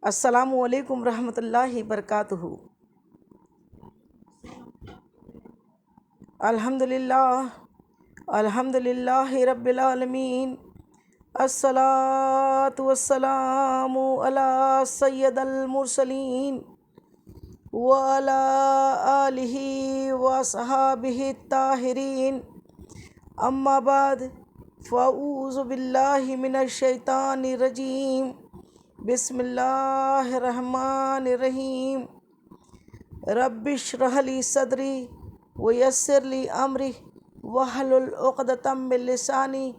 السلام علیکم ورحمۃ اللہ وبرکاتہ۔ الحمد للہ رب العالمین، الصلاۃ والسلام علی سید المرسلین وعلی آلہ وصحابہ الطاہرین، اما بعد فاعوذ باللہ من الشیطان الرجیم، بسم اللہ الرحمن الرحیم۔ رب اشرح لی صدری ویسر لی امری واحلل عقدۃ من لسانی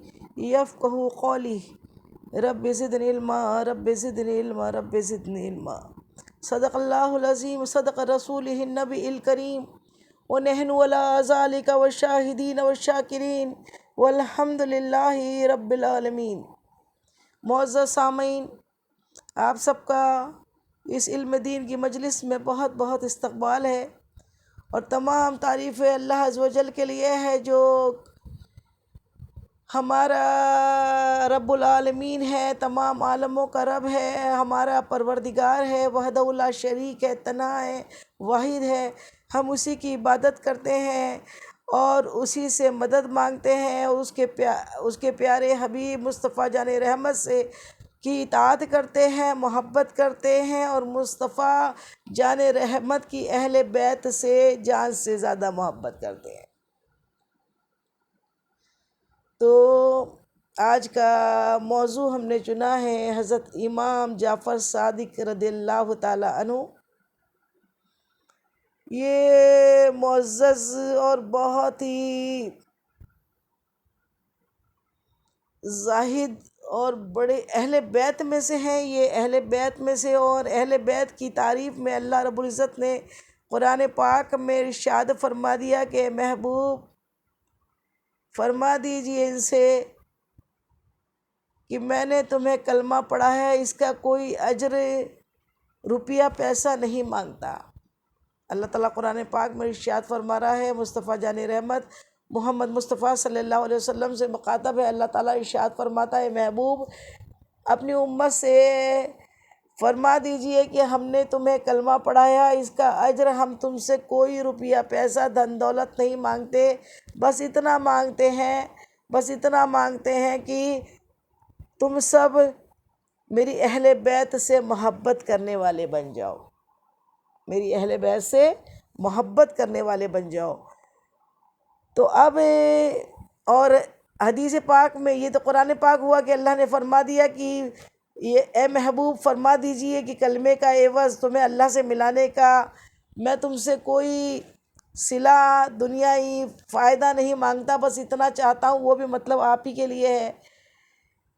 یفقہوا قولی۔ رب زدنی علما، رب زدنی علما، رب زدنی علما۔ صدق اللہ العظیم، صدق رسولہ النبی الکریم، ونحن علی ذلک والشاہدین والشاکرین والحمد للہ رب العالمین۔ معزز سامعین، آپ سب کا اس علم دین کی مجلس میں بہت بہت استقبال ہے، اور تمام تعریفیں اللہ عز و جل کے لیے ہے جو ہمارا رب العالمین ہے، تمام عالموں کا رب ہے، ہمارا پروردگار ہے، وحدہ لا شریک ہے، تنہا ہے، واحد ہے۔ ہم اسی کی عبادت کرتے ہیں اور اسی سے مدد مانگتے ہیں، اور اس کے پیارے حبیب مصطفیٰ جان رحمت سے کی اطاعت کرتے ہیں، محبت کرتے ہیں، اور مصطفیٰ جان رحمت کی اہل بیت سے جان سے زیادہ محبت کرتے ہیں۔ تو آج کا موضوع ہم نے چنا ہے حضرت امام جعفر صادق رضی اللہ تعالی عنہ۔ یہ معزز اور بہت ہی زاہد اور بڑے اہل بیت میں سے ہیں، یہ اہل بیت میں سے، اور اہل بیت کی تعریف میں اللہ رب العزت نے قرآن پاک میں ارشاد فرما دیا کہ محبوب فرما دیجئے ان سے کہ میں نے تمہیں کلمہ پڑھا ہے، اس کا کوئی اجر روپیہ پیسہ نہیں مانگتا۔ اللہ تعالیٰ قرآن پاک میں ارشاد فرما رہا ہے، مصطفیٰ جان رحمت محمد مصطفیٰ صلی اللہ علیہ وسلم سے مخاطب ہے۔ اللہ تعالیٰ ارشاد فرماتا ہے، محبوب اپنی امت سے فرما دیجئے کہ ہم نے تمہیں کلمہ پڑھایا، اس کا اجر ہم تم سے کوئی روپیہ پیسہ دھن دولت نہیں مانگتے، بس اتنا مانگتے ہیں کہ تم سب میری اہل بیت سے محبت کرنے والے بن جاؤ، میری اہل بیت سے محبت کرنے والے بن جاؤ۔ تو اب اور حدیث پاک میں، یہ تو قرآن پاک ہوا کہ اللہ نے فرما دیا کہ یہ اے محبوب فرما دیجئے کہ کلمے کا عوض تمہیں اللہ سے ملانے کا میں تم سے کوئی صلہ دنیائی فائدہ نہیں مانگتا، بس اتنا چاہتا ہوں، وہ بھی مطلب آپ ہی کے لیے ہے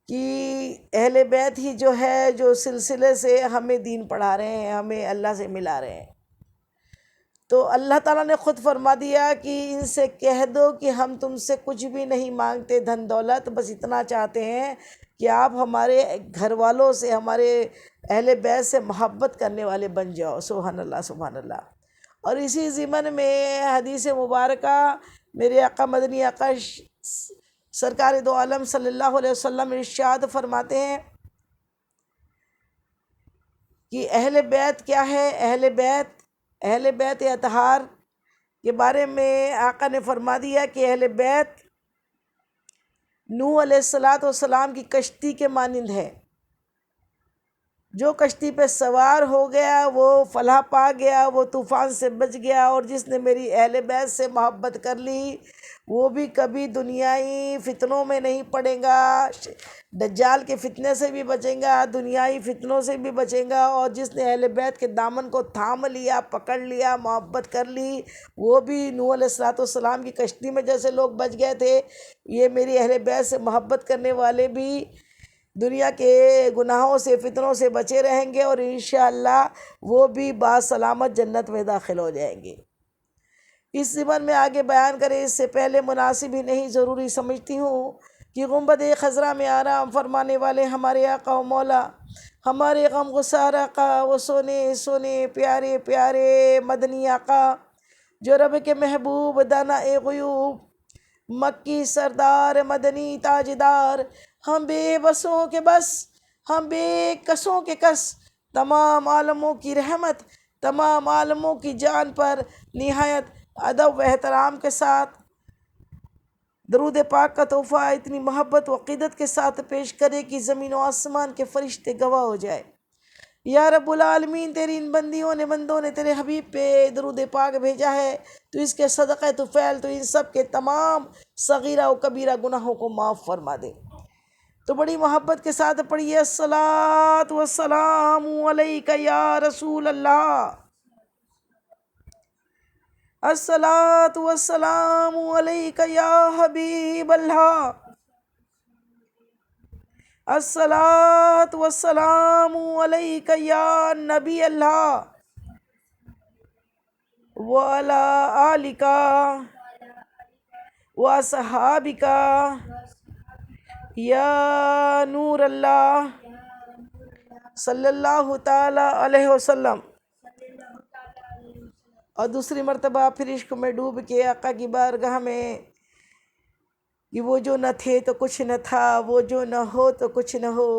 کہ اہل بیت ہی جو ہے جو سلسلے سے ہمیں دین پڑھا رہے ہیں، ہمیں اللہ سے ملا رہے ہیں۔ تو اللہ تعالیٰ نے خود فرما دیا کہ ان سے کہہ دو کہ ہم تم سے کچھ بھی نہیں مانگتے دھن دولت، بس اتنا چاہتے ہیں کہ آپ ہمارے گھر والوں سے، ہمارے اہل بیت سے محبت کرنے والے بن جاؤ۔ سبحان اللہ، سبحان اللہ۔ اور اسی ضمن میں حدیث مبارکہ میرے آقا مدنی آقا سرکار دو عالم صلی اللہ علیہ وسلم ارشاد فرماتے ہیں کہ اہل بیت کیا ہے۔ اہل بیت اطہار کے بارے میں آقا نے فرما دیا کہ اہل بیت نوح علیہ السلام کی کشتی کے مانند ہے۔ جو کشتی پہ سوار ہو گیا وہ فلاح پا گیا، وہ طوفان سے بچ گیا، اور جس نے میری اہل بیت سے محبت کر لی وہ بھی کبھی دنیائی فتنوں میں نہیں پڑے گا، دجال کے فتنے سے بھی بچیں گا، دنیائی فتنوں سے بھی بچیں گا، اور جس نے اہل بیت کے دامن کو تھام لیا، پکڑ لیا، محبت کر لی، وہ بھی نوح علیہ السلام کی کشتی میں جیسے لوگ بچ گئے تھے، یہ میری اہل بیت سے محبت کرنے والے بھی دنیا کے گناہوں سے، فتنوں سے بچے رہیں گے، اور انشاءاللہ وہ بھی باسلامت جنت میں داخل ہو جائیں گے۔ اس ضمن میں آگے بیان کریں اس سے پہلے مناسب ہی نہیں، ضروری سمجھتی ہوں کہ گنبد خضرا میں آرام فرمانے والے ہمارے آقا و مولا، ہمارے غم گسار آقا، وہ سونے پیارے پیارے مدنی آقا، جو رب کے محبوب دانا غیوب، مکی سردار، مدنی تاجدار، ہم بے بسوں کے بس، ہم بے کسوں کے کس، تمام عالموں کی رحمت تمام عالموں کی جان پر نہایت ادب و احترام کے ساتھ درود پاک کا تحفہ اتنی محبت و عقیدت کے ساتھ پیش کرے کہ زمین و آسمان کے فرشتے گواہ ہو جائے۔ یا رب العالمین، تیری ان بندوں نے تیرے حبیب پہ درود پاک بھیجا ہے، تو اس کے صدقہ طفیل تو ان سب کے تمام صغیرہ و کبیرہ گناہوں کو معاف فرما دے۔ تو بڑی محبت کے ساتھ پڑھیے، الصلاۃ والسلام علیک یا رسول اللہ، الصلاۃ والسلام علیک یا حبیب اللہ، الصلاۃ والسلام علیک یا نبی اللہ، وعلی آلک وصحابک یا نور اللہ صلی اللہ تعالی علیہ وسلم۔ اور دوسری مرتبہ پھر عشق میں ڈوب کے آقا کی بارگاہ میں کہ وہ جو نہ تھے تو کچھ نہ تھا، وہ جو نہ ہو تو کچھ نہ ہو،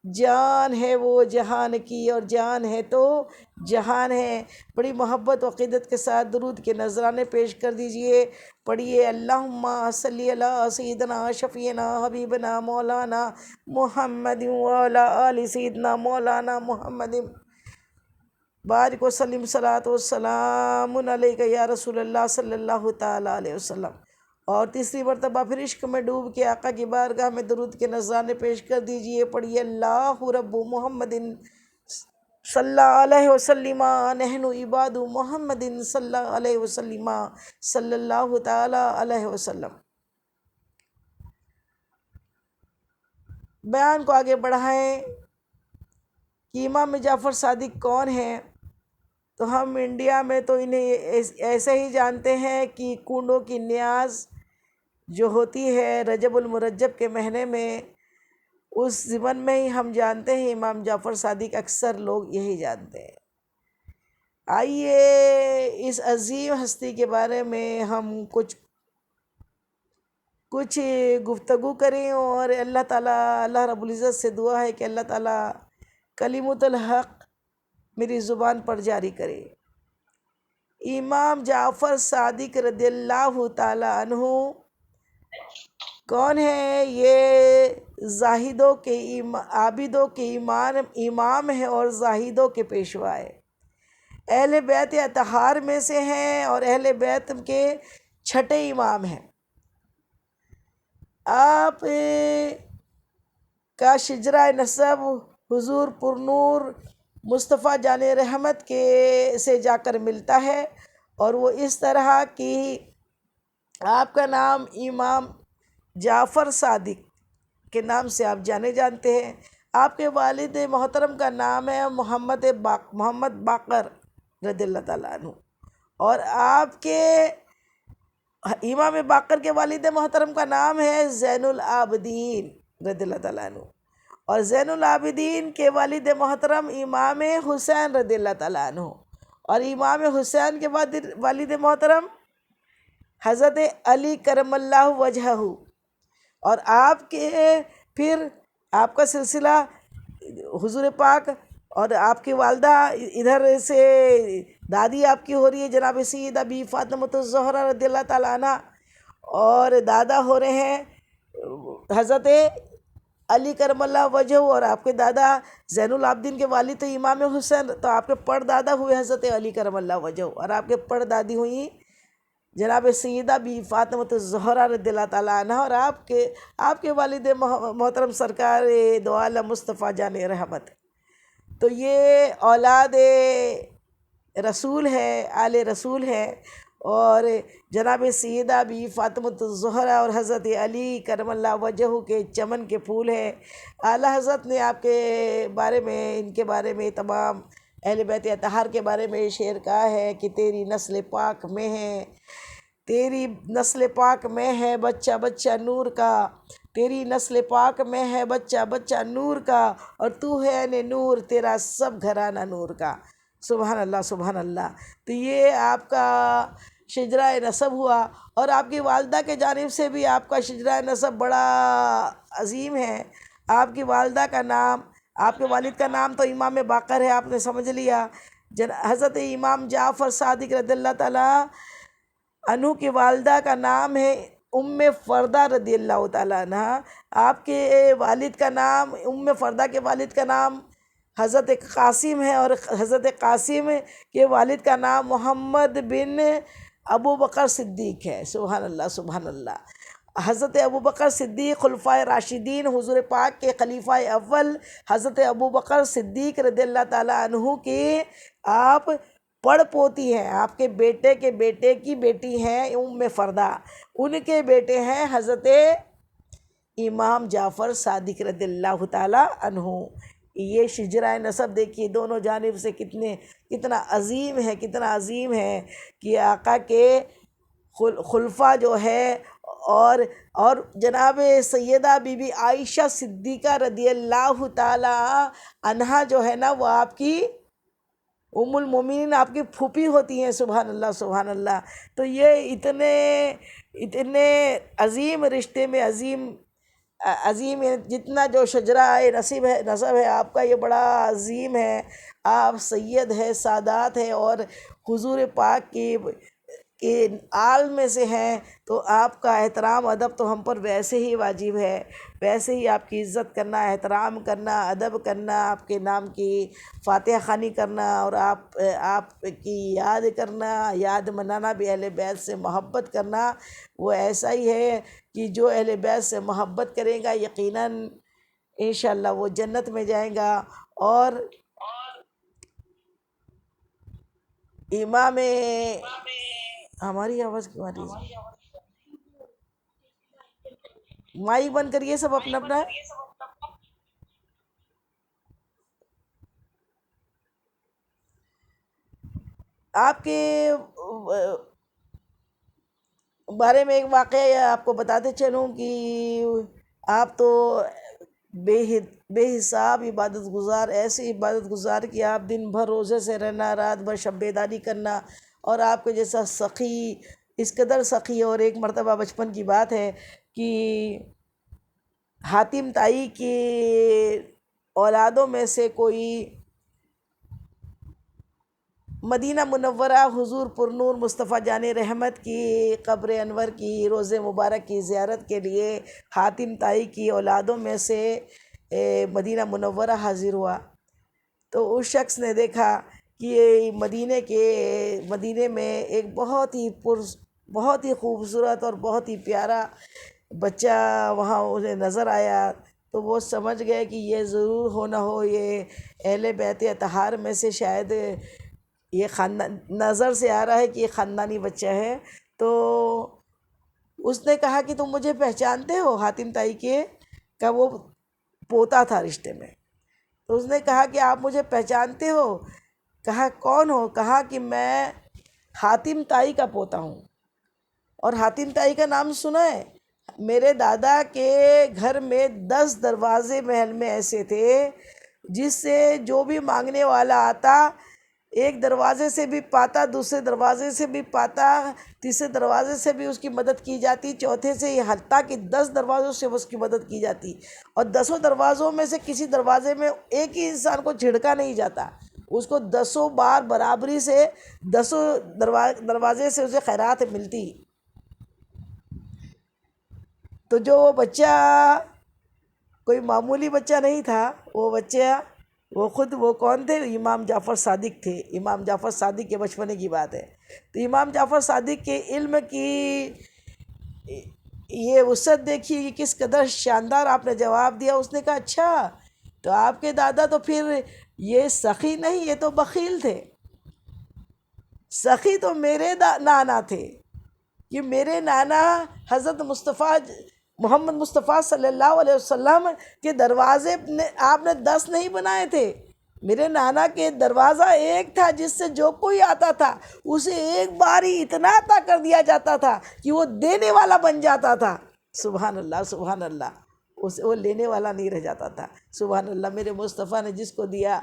جان ہے وہ جہان کی اور جان ہے تو جہان ہے۔ بڑی محبت و عقیدت کے ساتھ درود کے نذرانے پیش کر دیجئے۔ پڑھیے، اللہم صلی علی سیدنا شفیعنا حبیبنا مولانا محمد وعلی آل سیدنا مولانا محمد بارک وسلم، صلاۃ والسلام علیک یا رسول اللہ صلی اللہ تعالیٰ علیہ وسلم۔ اور تیسری مرتبہ پھر عشق میں ڈوب کے آقا کی بارگاہ میں درود کے نذرانے پیش کر دیجئے۔ پڑھیے، اللہ رب محمد صلی اللہ علیہ وسلم، نحن عباد محمد صلی اللہ علیہ وسلم، صلی اللہ تعالیٰ علیہ وسلم۔ بیان کو آگے بڑھائیں کہ امام جعفر صادق کون ہیں، تو ہم انڈیا میں تو انہیں ایسے ہی جانتے ہیں کہ کنڈوں کی نیاز جو ہوتی ہے رجب المرجب کے مہینے میں، اس ضمن میں ہی ہم جانتے ہیں امام جعفر صادق، اکثر لوگ یہی جانتے ہیں۔ آئیے اس عظیم ہستی کے بارے میں ہم کچھ گفتگو کریں، اور اللہ تعالیٰ، اللہ رب العزت سے دعا ہے کہ اللہ تعالیٰ کلمۃ الحق میری زبان پر جاری کرے۔ امام جعفر صادق رضی اللہ تعالیٰ عنہ کون ہے؟ یہ زاہدوں کے عابدوں کے امام ہیں اور زاہدوں کے پیشوا ہیں، اہل بیت اطہار میں سے ہیں اور اہل بیت کے چھٹے امام ہیں۔ آپ کا شجرہ نسب حضور پرنور مصطفیٰ جان رحمت کے سے جا کر ملتا ہے، اور وہ اس طرح کہ آپ کا نام امام جعفر صادق کے نام سے آپ جانتے ہیں۔ آپ کے والد محترم کا نام ہے محمد باقر رضی اللہ تعالیٰ عنہ، اور آپ کے امام باقر کے والد محترم کا نام ہے زین العابدین رضی اللہ تعالیٰ عنہ، اور زین العابدین کے والد محترم امام حسین رضی اللہ تعالیٰ عنہ، اور امام حسین کے والد محترم حضرت علی کرم اللہ وجہہ، اور آپ کے پھر آپ کا سلسلہ حضور پاک اور آپ کی والدہ ادھر سے دادی آپ کی ہو رہی ہے جناب سیدہ بی فاطمۃ الزہرا رضی اللہ تعالیٰ عنہ، اور دادا ہو رہے ہیں حضرت علی کرم اللہ وجہ، اور آپ کے دادا زین العابدین کے والد تو امام حسین، تو آپ کے پڑ دادا ہوئے حضرت علی کرم اللہ وجہ، اور آپ کے پڑ دادی ہوئی جناب سیدہ بی فاطمۃ الزہرا رضی اللہ تعالیٰ عنہ، اور آپ کے والد محترم سرکار دو عالم مصطفیٰ جان رحمت۔ تو یہ اولاد رسول ہے، آل رسول ہے، اور جناب سیدہ بی فاطمۃ الزہرا اور حضرت علی کرم اللہ وجہ کے چمن کے پھول ہیں۔ اعلیٰ حضرت نے آپ کے بارے میں، ان کے بارے میں، تمام اہل بیت اطہار کے بارے میں شعر کہا ہے کہ تیری نسل پاک میں ہے، تیری نسل پاک میں ہے بچہ بچہ نور کا، تیری نسل پاک میں ہے بچہ بچہ نور کا، اور تو ہے عین نور، تیرا سب گھرانہ نور کا۔ سبحان اللہ، سبحان اللہ۔ تو یہ آپ کا شجرہ نسب ہوا، اور آپ کی والدہ کے جانب سے بھی آپ کا شجرہ نسب بڑا عظیم ہے۔ آپ کی والدہ کا نام آپ کے والد کا نام تو امام باقر ہے، آپ نے سمجھ لیا۔ حضرت امام جعفر صادق رضی اللہ تعالیٰ عنہ کی والدہ کا نام ہے فردہ رضی اللہ تعالیٰ عنہ۔ آپ کے والد کا نام، فردہ کے والد کا نام حضرت قاسم ہے، اور حضرت قاسم کے والد کا نام محمد بن ابو بکر صدیق ہے۔ سبحان اللہ سبحان اللہ۔ حضرت ابو بکر صدیق خلفائے راشدین، حضور پاک کے خلیفہ اول حضرت ابو بکر صدیق رضی اللہ تعالیٰ عنہ کی آپ پڑ پوتی ہیں، آپ کے بیٹے کے بیٹے کی بیٹی ہیں فردہ، ان کے بیٹے ہیں حضرت امام جعفر صادق رضی اللہ تعالیٰ عنہ۔ یہ شجرہ نسب دیکھیے دونوں جانب سے کتنا عظیم ہے، کتنا عظیم ہے کہ آقا کے خلفہ جو ہے، اور جناب سیدہ بی بی عائشہ صدیقہ رضی اللہ تعالیٰ عنہا جو ہے نا، وہ آپ کی ام المومنین، آپ کی پھوپھی ہوتی ہیں۔ سبحان اللہ سبحان اللہ۔ تو یہ اتنے عظیم رشتے میں عظیم جتنا جو شجرہ نسب ہے آپ کا، یہ بڑا عظیم ہے۔ آپ سید ہے، سادات ہے، اور حضور پاک کی آل میں سے ہیں، تو آپ کا احترام ادب تو ہم پر ویسے ہی واجب ہے، ویسے ہی آپ کی عزت کرنا، احترام کرنا، ادب کرنا، آپ کے نام کی فاتحہ خوانی کرنا، اور آپ کی یاد کرنا، یاد منانا بھی، اہل بیت سے محبت کرنا، وہ ایسا ہی ہے کہ جو اہل بیت سے محبت کرے گا یقیناً انشاءاللہ وہ جنت میں جائیں گا۔ اور امام، ہماری آواز کیوں آ رہی ہے؟ مائک بند کریے سب اپنا اپنا۔ آپ کے بارے میں ایک واقعہ آپ کو بتاتے چلوں کہ آپ تو بے حساب عبادت گزار، ایسی عبادت گزار کہ آپ دن بھر روزے سے رہنا، رات بھر شب بیداری کرنا، اور آپ کے جیسا سخی، اس قدر سخی۔ اور ایک مرتبہ بچپن کی بات ہے کہ حاتم طائی کی اولادوں میں سے کوئی مدینہ منورہ حضور پرنور مصطفیٰ جان رحمت کی قبر انور کی روضہ مبارک کی زیارت کے لیے حاتم طائی کی اولادوں میں سے مدینہ منورہ حاضر ہوا، تو اس شخص نے دیکھا کہ یہ مدینے میں ایک بہت ہی خوبصورت اور بہت ہی پیارا بچہ وہاں انہیں نظر آیا، تو وہ سمجھ گئے کہ یہ ضرور ہو نہ ہو یہ اہل بیت اطہار میں سے، شاید یہ خاندان نظر سے آ رہا ہے کہ یہ خاندانی بچہ ہے۔ تو اس نے کہا کہ تم مجھے پہچانتے ہو؟ حاتم طائی کے کا وہ پوتا تھا رشتے میں، تو اس نے کہا کہ آپ مجھے پہچانتے ہو؟ کہا کون ہو؟ کہا کہ میں حاتم طائی کا پوتا ہوں۔ اور حاتم طائی کا نام سنا ہے؟ میرے دادا کے گھر میں 10 دروازے محل میں ایسے تھے جس سے جو بھی مانگنے والا آتا، ایک دروازے سے بھی پاتا، دوسرے دروازے سے بھی پاتا، تیسرے دروازے سے بھی اس کی مدد کی جاتی، چوتھے سے یہ حتیٰ کہ 10 دروازوں سے اس کی مدد کی جاتی، اور 10 دروازوں میں سے کسی دروازے میں ایک ہی انسان کو جھڑکا نہیں جاتا، اس کو 10 بار برابری سے 10 دروازے سے اسے خیرات ملتی۔ تو جو وہ بچہ کوئی معمولی بچہ نہیں تھا، وہ کون تھے؟ امام جعفر صادق تھے۔ امام جعفر صادق کے بچپنے کی بات ہے۔ تو امام جعفر صادق کے علم کی یہ وسعت دیکھیے کہ کس قدر شاندار آپ نے جواب دیا۔ اس نے کہا اچھا تو آپ کے دادا تو پھر یہ سخی نہیں، یہ تو بخیل تھے۔ سخی تو میرے نانا تھے، کہ میرے نانا حضرت محمد مصطفیٰ صلی اللہ علیہ وسلم کے دروازے آپ نے 10 نہیں بنائے تھے، میرے نانا کے دروازہ ایک تھا جس سے جو کوئی آتا تھا اسے ایک بار ہی اتنا عطا کر دیا جاتا تھا کہ وہ دینے والا بن جاتا تھا۔ سبحان اللہ سبحان اللہ، وہ لینے والا نہیں رہ جاتا تھا۔ سبحان اللہ، میرے مصطفیٰ نے جس کو دیا،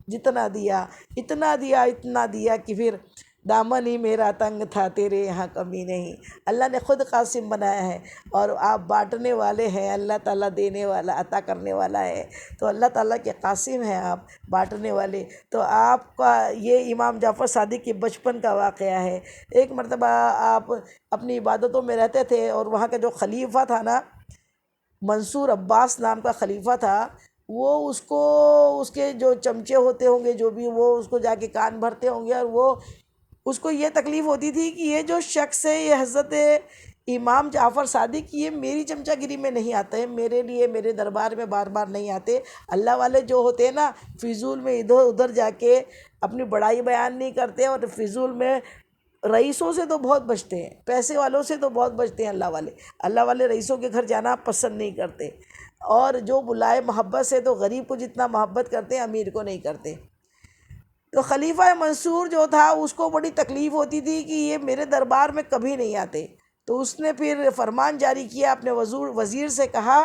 جتنا دیا، اتنا دیا کہ پھر دامن ہی میرا تنگ تھا تیرے یہاں کمی نہیں۔ اللہ نے خود قاسم بنایا ہے، اور آپ بانٹنے والے ہیں، اللہ تعالیٰ دینے والا عطا کرنے والا ہے، تو اللہ تعالیٰ کے قاسم ہیں آپ، بانٹنے والے۔ تو آپ کا یہ امام جعفر صادق کی بچپن کا واقعہ ہے۔ ایک مرتبہ آپ اپنی عبادتوں میں رہتے تھے، اور وہاں کا جو خلیفہ تھا نا، منصور عباس نام کا خلیفہ تھا، وہ اس کے جو چمچے ہوتے ہوں گے، جو بھی، وہ اس کو جا کے کان بھرتے ہوں گے، اور وہ اس کو یہ تکلیف ہوتی تھی کہ یہ جو شخص ہے، یہ حضرت امام جعفر صادق، یہ میری چمچہ گیری میں نہیں آتے ہیں، میرے لیے میرے دربار میں بار بار نہیں آتے۔ اللہ والے جو ہوتے ہیں نا، فضول میں ادھر ادھر جا کے اپنی بڑائی بیان نہیں کرتے، اور فضول میں رئیسوں سے تو بہت بچتے ہیں، پیسے والوں سے تو بہت بچتے ہیں اللہ والے رئیسوں کے گھر جانا پسند نہیں کرتے، اور جو بلائے محبت سے تو غریب کو جتنا محبت کرتے ہیں امیر کو نہیں کرتے۔ تو خلیفہ منصور جو تھا، اس کو بڑی تکلیف ہوتی تھی کہ یہ میرے دربار میں کبھی نہیں آتے، تو اس نے پھر فرمان جاری کیا، اپنے وزیر سے کہا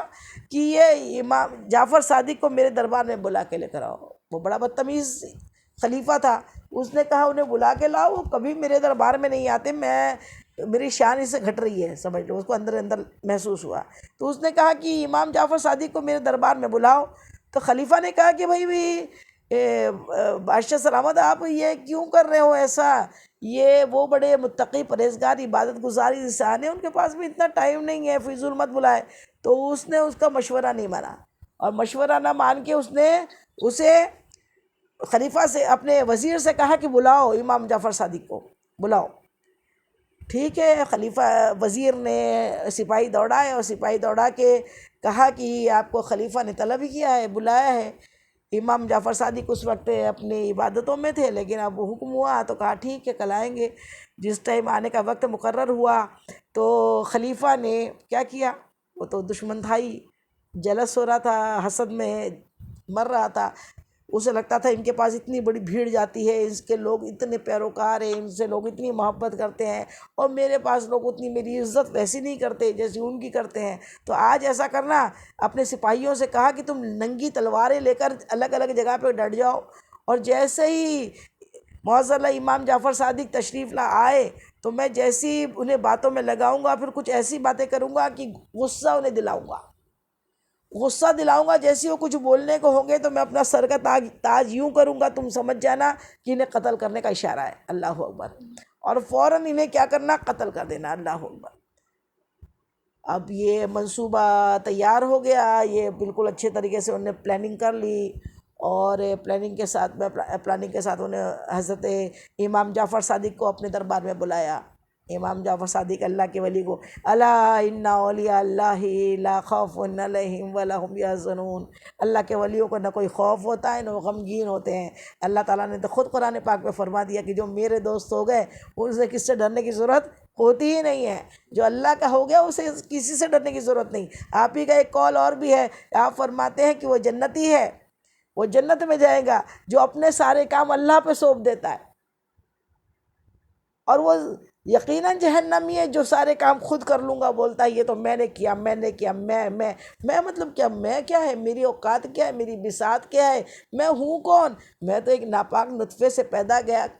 کہ یہ امام جعفر صادق کو میرے دربار میں بلا کے لے کر آؤ۔ وہ بڑا بدتمیز خلیفہ تھا، اس نے کہا انہیں بلا کے لاؤ، وہ کبھی میرے دربار میں نہیں آتے، میری شان اس سے گھٹ رہی ہے، سمجھ لو، اس کو اندر اندر محسوس ہوا۔ تو اس نے کہا کہ امام جعفر صادق کو میرے دربار میں بلاؤ۔ تو خلیفہ نے کہا کہ بھائی بادشاہ سلامت، آپ یہ کیوں کر رہے ہو ایسا؟ یہ وہ بڑے متقی پرہیزگار عبادت گزار انسان ہیں، ان کے پاس بھی اتنا ٹائم نہیں ہے، فضول مت بلائے۔ تو اس نے اس کا مشورہ نہیں مانا، اور مشورہ نہ مان کے اس نے اسے خلیفہ سے، اپنے وزیر سے کہا کہ بلاؤ امام جعفر صادق کو، بلاؤ۔ ٹھیک ہے، خلیفہ وزیر نے سپاہی دوڑائے، اور سپاہی دوڑا کے کہا کہ آپ کو خلیفہ نے طلب کیا ہے، بلایا ہے۔ امام جعفر صادق اس وقت اپنی عبادتوں میں تھے، لیکن اب حکم ہوا تو کہا ٹھیک ہے، کل آئیں گے۔ جس ٹائم آنے کا وقت مقرر ہوا تو خلیفہ نے کیا کیا، وہ تو دشمن تھا ہی، جلس ہو رہا تھا، حسد میں مر رہا تھا، اسے لگتا تھا ان کے پاس اتنی بڑی بھیڑ جاتی ہے، اس کے لوگ اتنے پیروکار ہیں، ان سے لوگ اتنی محبت کرتے ہیں، اور میرے پاس لوگ اتنی میری عزت ویسی نہیں کرتے جیسی ان کی کرتے ہیں۔ تو آج ایسا کرنا، اپنے سپاہیوں سے کہا کہ تم ننگی تلواریں لے کر الگ الگ جگہ پہ ڈٹ جاؤ، اور جیسے ہی معاذ اللہ امام جعفر صادق تشریف لا آئے، تو میں جیسی انہیں باتوں میں لگاؤں گا، پھر کچھ ایسی باتیں کروں گا کہ غصہ انہیں دلاؤں گا، جیسی وہ کچھ بولنے کو ہوں گے تو میں اپنا سر کا تاج یوں کروں گا، تم سمجھ جانا کہ انہیں قتل کرنے کا اشارہ ہے۔ اللہ اکبر، اور فوراً انہیں کیا کرنا، قتل کر دینا۔ اللہ اکبر۔ اب یہ منصوبہ تیار ہو گیا، یہ بالکل اچھے طریقے سے انہوں نے پلاننگ کر لی، اور پلاننگ کے ساتھ انہیں حضرت امام جعفر صادق کو اپنے دربار میں بلایا۔ امام جعفر صادق اللہ کے ولی کو، الا ان اولیاء اللہ لا خوف علیہم ولا هم یحزنون، اللہ کے ولیوں کو نہ کوئی خوف ہوتا ہے، نہ وہ غمگین ہوتے ہیں۔ اللہ تعالیٰ نے تو خود قرآن پاک میں فرما دیا کہ جو میرے دوست ہو گئے ان سے کس سے ڈرنے کی ضرورت ہوتی ہی نہیں ہے، جو اللہ کا ہو گیا اسے کسی سے ڈرنے کی ضرورت نہیں۔ آپ ہی کا ایک قول اور بھی ہے، آپ فرماتے ہیں کہ وہ جنتی ہے، وہ جنت میں جائے گا جو اپنے سارے کام اللہ پہ سونپ دیتا ہے، اور وہ یقیناً جہنمی ہے جو سارے کام خود کر لوں گا، بولتا ہے یہ تو میں نے کیا، میں مطلب کیا، میں کیا ہے، میری اوقات کیا ہے، میری بساط کیا ہے، میں ہوں کون؟ میں تو ایک ناپاک نطفے سے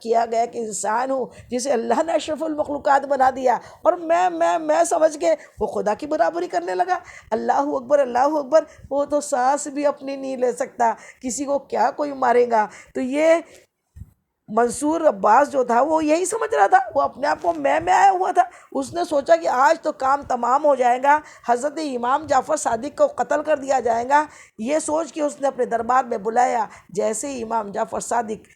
کیا گیا کہ انسان ہوں، جسے اللہ نے اشرف المخلوقات بنا دیا، اور میں سمجھ کے وہ خدا کی برابری کرنے لگا۔ اللہ اکبر، اللہ اکبر، وہ تو سانس بھی اپنی نہیں لے سکتا، کسی کو کیا کوئی مارے گا۔ تو یہ منصور عباس جو تھا وہ یہی سمجھ رہا تھا، وہ اپنے آپ کو میں آیا ہوا تھا۔ اس نے سوچا کہ آج تو کام تمام ہو جائے گا، حضرت امام جعفر صادق کو قتل کر دیا جائے گا، یہ سوچ کے اس نے اپنے دربار میں بلایا۔ جیسے ہی امام جعفر صادق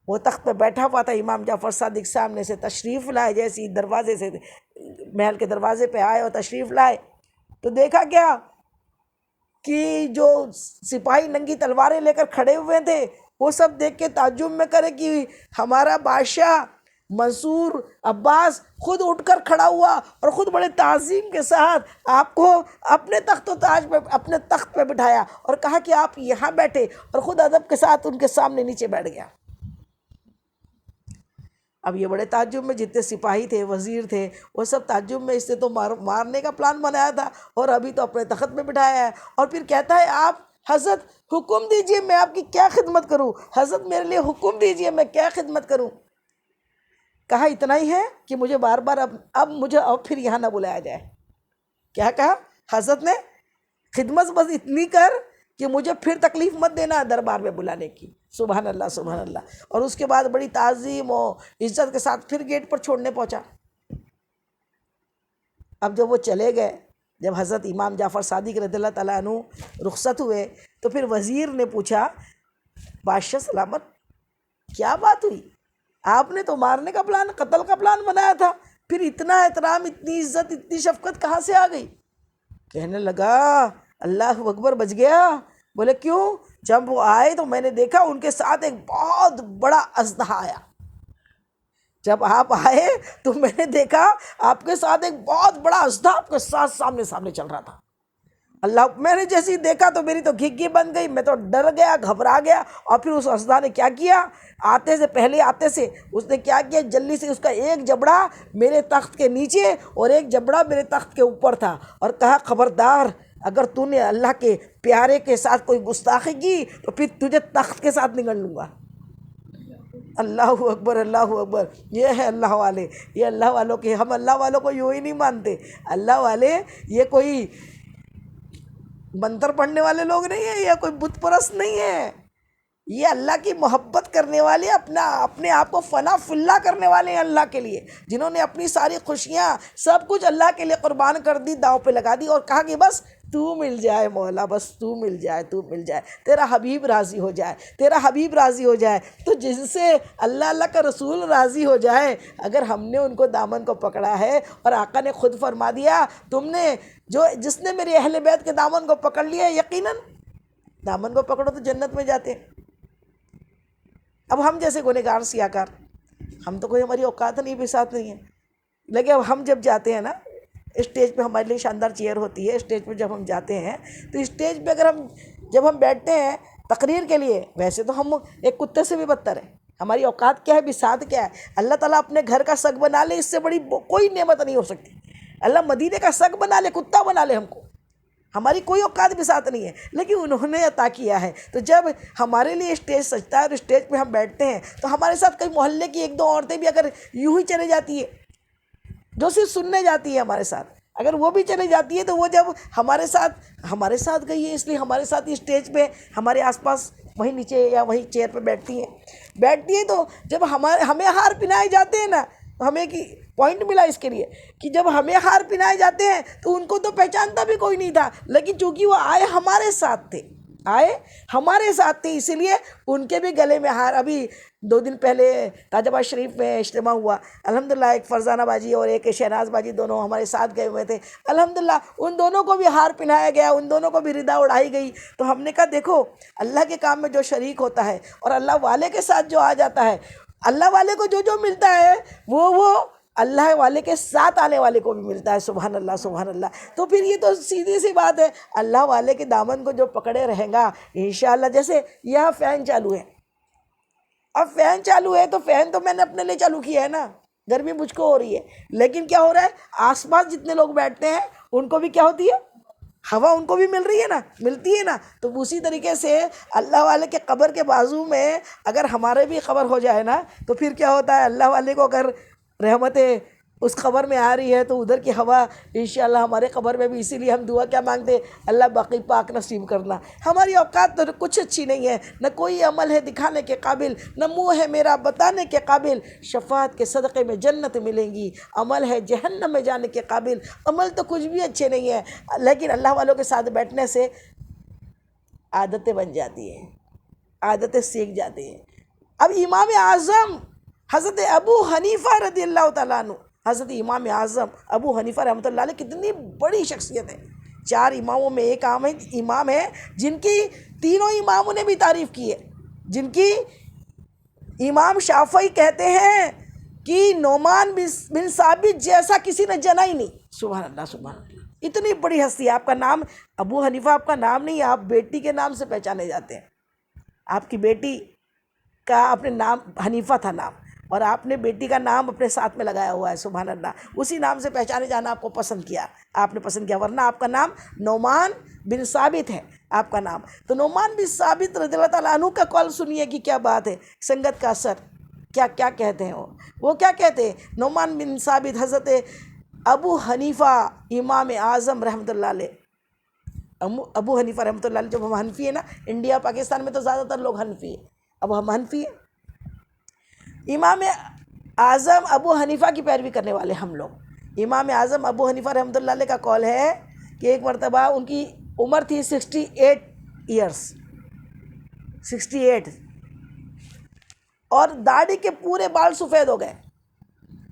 وہ تخت پہ بیٹھا ہوا تھا، امام جعفر صادق سامنے سے تشریف لائے، جیسے ہی دروازے سے محل کے دروازے پہ آئے اور تشریف لائے، تو دیکھا کیا کہ جو سپاہی ننگی تلواریں لے کر کھڑے ہوئے تھے، وہ سب دیکھ کے تعجب میں کرے کہ ہمارا بادشاہ منصور عباس خود اٹھ کر کھڑا ہوا، اور خود بڑے تعظیم کے ساتھ آپ کو اپنے تخت و تاج پہ، اپنے تخت پہ بٹھایا، اور کہا کہ آپ یہاں بیٹھے، اور خود ادب کے ساتھ ان کے سامنے نیچے بیٹھ گیا۔ اب یہ بڑے تعجب میں، جتنے سپاہی تھے، وزیر تھے، وہ سب تعجب میں، اس نے تو مارنے کا پلان بنایا تھا، اور ابھی تو اپنے تخت میں بٹھایا ہے۔ اور پھر کہتا ہے آپ حضرت حکم دیجئے، میں آپ کی کیا خدمت کروں، حضرت میرے لیے حکم دیجئے، میں کیا خدمت کروں۔ کہا اتنا ہی ہے کہ مجھے بار بار اب مجھے پھر یہاں نہ بلایا جائے. کیا کہا حضرت نے؟ خدمت بس اتنی کر کہ مجھے پھر تکلیف مت دینا دربار میں بلانے کی. سبحان اللہ سبحان اللہ. اور اس کے بعد بڑی تعظیم و عزت کے ساتھ پھر گیٹ پر چھوڑنے پہنچا. اب جب وہ چلے گئے، جب حضرت امام جعفر صادق رضی اللہ تعالیٰ عنہ رخصت ہوئے تو پھر وزیر نے پوچھا بادشاہ سلامت کیا بات ہوئی؟ آپ نے تو مارنے کا پلان، قتل کا پلان بنایا تھا، پھر اتنا احترام، اتنی عزت، اتنی شفقت کہاں سے آ گئی؟ کہنے لگا اللہ اکبر، بچ گیا. بولے کیوں؟ جب وہ آئے تو میں نے دیکھا ان کے ساتھ ایک بہت بڑا اژدہا آیا. جب آپ آئے تو میں نے دیکھا آپ کے ساتھ ایک بہت بڑا اژدہا آپ کے ساتھ سامنے چل رہا تھا. اللہ، میں نے جیسے ہی دیکھا تو میری تو گھگی بن گئی، میں تو ڈر گیا، گھبرا گیا. اور پھر اس اژدہا نے کیا کیا؟ پہلے آتے سے اس نے کیا کیا، جلدی سے اس کا ایک جبڑا میرے تخت کے نیچے اور ایک جبڑا میرے تخت کے اوپر تھا، اور کہا خبردار اگر تو نے اللہ کے پیارے کے ساتھ کوئی گستاخی کی تو پھر تجھے تخت کے ساتھ نگل لوں گا. اللہ اکبر اللہ اکبر. یہ ہے اللہ والے، یہ اللہ والوں کے، ہم اللہ والوں کو یوں ہی نہیں مانتے. اللہ والے یہ کوئی منتر پڑھنے والے لوگ نہیں ہیں، یہ کوئی بت پرست نہیں ہے، یہ اللہ کی محبت کرنے والے، اپنے آپ کو فنا فلا کرنے والے ہیں اللہ کے لیے، جنہوں نے اپنی ساری خوشیاں سب کچھ اللہ کے لیے قربان کر دی، داؤ پہ لگا دی، اور کہا کہ بس تو مل جائے مولا، بس تو مل جائے، تو مل جائے، تیرا حبیب راضی ہو جائے، تیرا حبیب راضی ہو جائے. تو جن سے اللہ کا رسول راضی ہو جائے، اگر ہم نے ان کو دامن کو پکڑا ہے، اور آقا نے خود فرما دیا تم نے جس نے میرے اہل بیت کے دامن کو پکڑ لیا، یقیناً دامن کو پکڑو تو جنت میں جاتے ہیں. اب ہم جیسے گنہگار سیاکار، ہم تو کوئی ہماری اوقات نہیں بھی ساتھ نہیں ہے، لیکن اب ہم جب جاتے ہیں نا اسٹیج پہ، ہمارے لیے شاندار چیئر ہوتی ہے اسٹیج پہ، جب ہم جاتے ہیں تو اسٹیج پہ جب ہم بیٹھتے ہیں تقریر کے لیے، ویسے تو ہم ایک کتے سے بھی بدتر ہیں. ہماری اوقات کیا ہے، بساط کیا ہے. اللہ تعالیٰ اپنے گھر کا سگ بنا لے، اس سے بڑی کوئی نعمت نہیں ہو سکتی. اللہ مدینے کا سگ بنا لے، کتا بنا لے ہم کو، ہماری کوئی اوقات بساط نہیں ہے، لیکن انہوں نے عطا کیا ہے. تو جب ہمارے لیے اسٹیج سجتا ہے اور اسٹیج پہ ہم بیٹھتے ہیں تو ہمارے ساتھ کئی محلے کی ایک دو عورتیں بھی اگر یوں ہی چلے جاتی ہے، جو صرف سننے جاتی ہے ہمارے ساتھ، اگر وہ بھی چلے جاتی ہے تو وہ جب ہمارے ساتھ گئی ہے، اس لیے ہمارے ساتھ اسٹیج پہ ہمارے آس پاس وہیں نیچے یا وہیں چیئر پہ بیٹھتی ہیں تو جب ہمیں ہار پہنائے جاتے ہیں نا، تو ہمیں کی پوائنٹ ملا اس کے لیے کہ جب ہمیں ہار پہنائے جاتے ہیں تو ان کو تو پہچانتا بھی کوئی نہیں تھا، لیکن چونکہ وہ آئے ہمارے ساتھ تھے، اسی لیے ان کے بھی گلے میں ہار. ابھی 2 دن پہلے تاج آباد شریف میں اجتماع ہوا، الحمدللہ ایک فرزانہ باجی اور ایک شہناز باجی دونوں ہمارے ساتھ گئے ہوئے تھے. الحمدللہ ان دونوں کو بھی ہار پہنایا گیا، ان دونوں کو بھی ردا اڑائی گئی. تو ہم نے کہا دیکھو، اللہ کے کام میں جو شریک ہوتا ہے اور اللہ والے کے ساتھ جو آ جاتا ہے، اللہ والے کو جو ملتا ہے وہ اللہ والے کے ساتھ آنے والے کو بھی ملتا ہے. سبحان اللہ سبحان اللہ. تو پھر یہ تو سیدھی سی بات ہے، اللہ والے کے دامن کو جو پکڑے رہے گا انشاءاللہ. جیسے یہاں فین چالو ہے، اب فین چالو ہے تو فین تو میں نے اپنے لیے چالو کیا ہے نا، گرمی مجھ کو ہو رہی ہے، لیکن کیا ہو رہا ہے، آس پاس جتنے لوگ بیٹھتے ہیں ان کو بھی کیا ہوتی ہے، ہوا ان کو بھی مل رہی ہے نا، ملتی ہے نا. تو اسی طریقے سے اللہ والے کے قبر کے بازو میں اگر ہمارے بھی خبر ہو جائے نا، تو پھر کیا ہوتا ہے، اللہ والے کو اگر رحمتیں اس خبر میں آ رہی ہے تو ادھر کی ہوا انشاءاللہ ہمارے قبر میں بھی. اسی لیے ہم دعا کیا مانگتے، اللہ باقی پاک نصیب کرنا. ہماری اوقات تو کچھ اچھی نہیں ہے، نہ کوئی عمل ہے دکھانے کے قابل، نہ منہ ہے میرا بتانے کے قابل. شفاعت کے صدقے میں جنت ملیں گی، عمل ہے جہنم میں جانے کے قابل. عمل تو کچھ بھی اچھے نہیں ہیں، لیکن اللہ والوں کے ساتھ بیٹھنے سے عادتیں بن جاتی ہیں، عادتیں سیکھ جاتی ہیں. اب امام اعظم حضرت ابو حنیفہ رضی اللہ تعالیٰ عنہ، حضرت امام اعظم ابو حنیفہ رحمۃ اللہ علیہ کتنی بڑی شخصیت ہے. 4 اماموں میں ایک امام ہے جن کی تینوں اماموں نے بھی تعریف کی ہے، جن کی امام شافعی کہتے ہیں کہ نعمان بن ثابت جیسا کسی نے جنا ہی نہیں. سبحان اللہ سبحان اللہ. اتنی بڑی ہستی. آپ کا نام ابو حنیفہ آپ کا نام نہیں ہے، آپ بیٹی کے نام سے پہچانے جاتے ہیں. آپ کی بیٹی کا اپنے نام حنیفہ تھا نام، اور آپ نے بیٹی کا نام اپنے ساتھ میں لگایا ہوا ہے. سبحان اللہ. اسی نام سے پہچانے جانا آپ کو پسند کیا، آپ نے پسند کیا، ورنہ آپ کا نام نعمان بن ثابت ہے آپ کا نام. تو نعمان بن ثابت رضی اللہ تعالیٰ عنہ کا قول سنیے کہ کیا بات ہے، سنگت کا اثر کیا کیا کہتے ہیں وہ کیا کہتے ہیں؟ نعمان بن ثابت حضرت ابو حنیفہ امام اعظم رحمۃ اللہ علیہ، ابو حنیفہ رحمۃ اللہ علیہ، جب ہم حنفی ہیں نا، انڈیا پاکستان میں تو زیادہ تر لوگ حنفی ہیں، اب ہم حنفی ہیں، امام اعظم ابو حنیفہ کی پیروی کرنے والے ہم لوگ۔ امام اعظم ابو حنیفہ رحمۃ اللہ علیہ کا قول ہے کہ ایک مرتبہ ان کی عمر تھی 68 ایئرس، 68، اور داڑھی کے پورے بال سفید ہو گئے،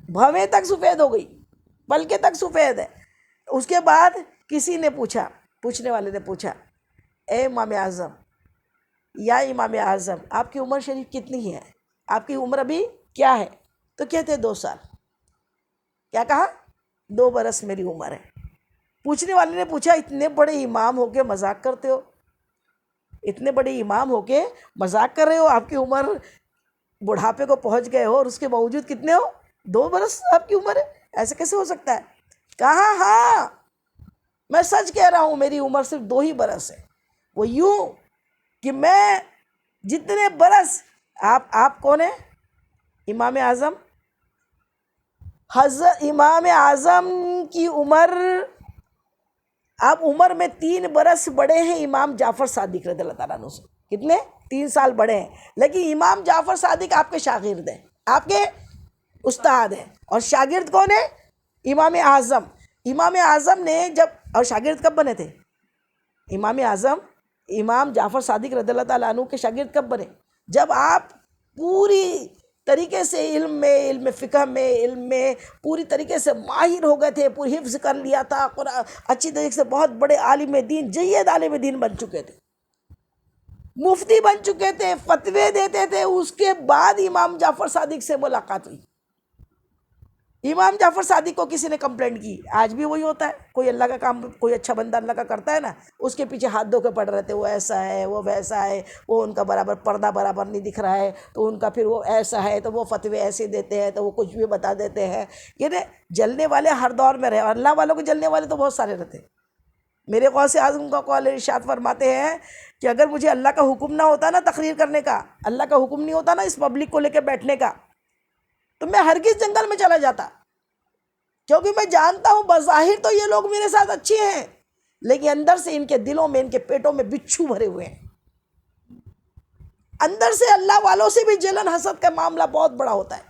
بھویں تک سفید ہو گئی، پلکیں تک سفید ہے۔ اس کے بعد کسی نے پوچھا، پوچھنے والے نے پوچھا، اے امام اعظم، یا امام اعظم، آپ کی عمر شریف کتنی ہے؟ آپ کی عمر ابھی کیا ہے؟ تو کہتے 2 سال۔ کیا کہا؟ 2 برس میری عمر ہے۔ پوچھنے والے نے پوچھا، اتنے بڑے امام ہو کے مذاق کرتے ہو؟ اتنے بڑے امام ہو کے مذاق کر رہے ہو؟ آپ کی عمر بڑھاپے کو پہنچ گئے ہو اور اس کے باوجود کتنے ہو؟ 2 برس آپ کی عمر ہے؟ ایسے کیسے ہو سکتا ہے؟ کہا ہاں میں سچ کہہ رہا ہوں، میری عمر صرف 2 ہی برس ہے۔ وہ یوں کہ میں جتنے برس آپ کون ہیں؟ امام اعظم۔ حضرت امام اعظم کی عمر، آپ عمر میں 3 برس بڑے ہیں امام جعفر صادق رضی اللہ تعالیٰ عنہ سے۔ کتنے؟ 3 سال بڑے ہیں، لیکن امام جعفر صادق آپ کے شاگرد ہیں، آپ کے استاد ہیں، اور شاگرد کون ہے؟ امام اعظم۔ امام اعظم نے جب، اور شاگرد کب بنے تھے؟ امام اعظم امام جعفر صادق رضی اللہ تعالیٰ عنہ کے شاگرد کب بنے؟ جب آپ پوری طریقے سے علم میں، علم فقہ میں، علم میں پوری طریقے سے ماہر ہو گئے تھے، پوری حفظ کر لیا تھا قرآن اچھی طریقے سے، بہت بڑے عالم دین، جید عالم دین بن چکے تھے، مفتی بن چکے تھے، فتوے دیتے تھے۔ اس کے بعد امام جعفر صادق سے ملاقات ہوئی۔ امام جعفر صادق کو کسی نے کمپلینٹ کی، آج بھی وہی ہوتا ہے، کوئی اللہ کا کام، کوئی اچھا بندہ اللہ کا کرتا ہے نا، اس کے پیچھے ہاتھ دھو کے پڑ رہے تھے، وہ ایسا ہے، وہ ویسا ہے، وہ ان کا برابر پردہ برابر نہیں دکھ رہا ہے، تو ان کا پھر وہ ایسا ہے، تو وہ فتوے ایسے دیتے ہیں، تو وہ کچھ بھی بتا دیتے ہیں۔ یعنی جلنے والے ہر دور میں رہے، اور اللہ والوں کو جلنے والے تو بہت سارے رہتے ہیں۔ میرے غوث اعظم کا قول ارشاد فرماتے ہیں کہ اگر مجھے اللہ کا حکم نہ ہوتا نا تقریر کرنے کا، اللہ کا حکم نہیں ہوتا نا اس پبلک کو لے کے بیٹھنے کا، تو میں ہرگز جنگل میں چلا جاتا، کیونکہ میں جانتا ہوں بظاہر تو یہ لوگ میرے ساتھ اچھے ہیں، لیکن اندر سے ان کے دلوں میں، ان کے پیٹوں میں بچھو بھرے ہوئے ہیں۔ اندر سے اللہ والوں سے بھی جلن حسد کا معاملہ بہت بڑا ہوتا ہے۔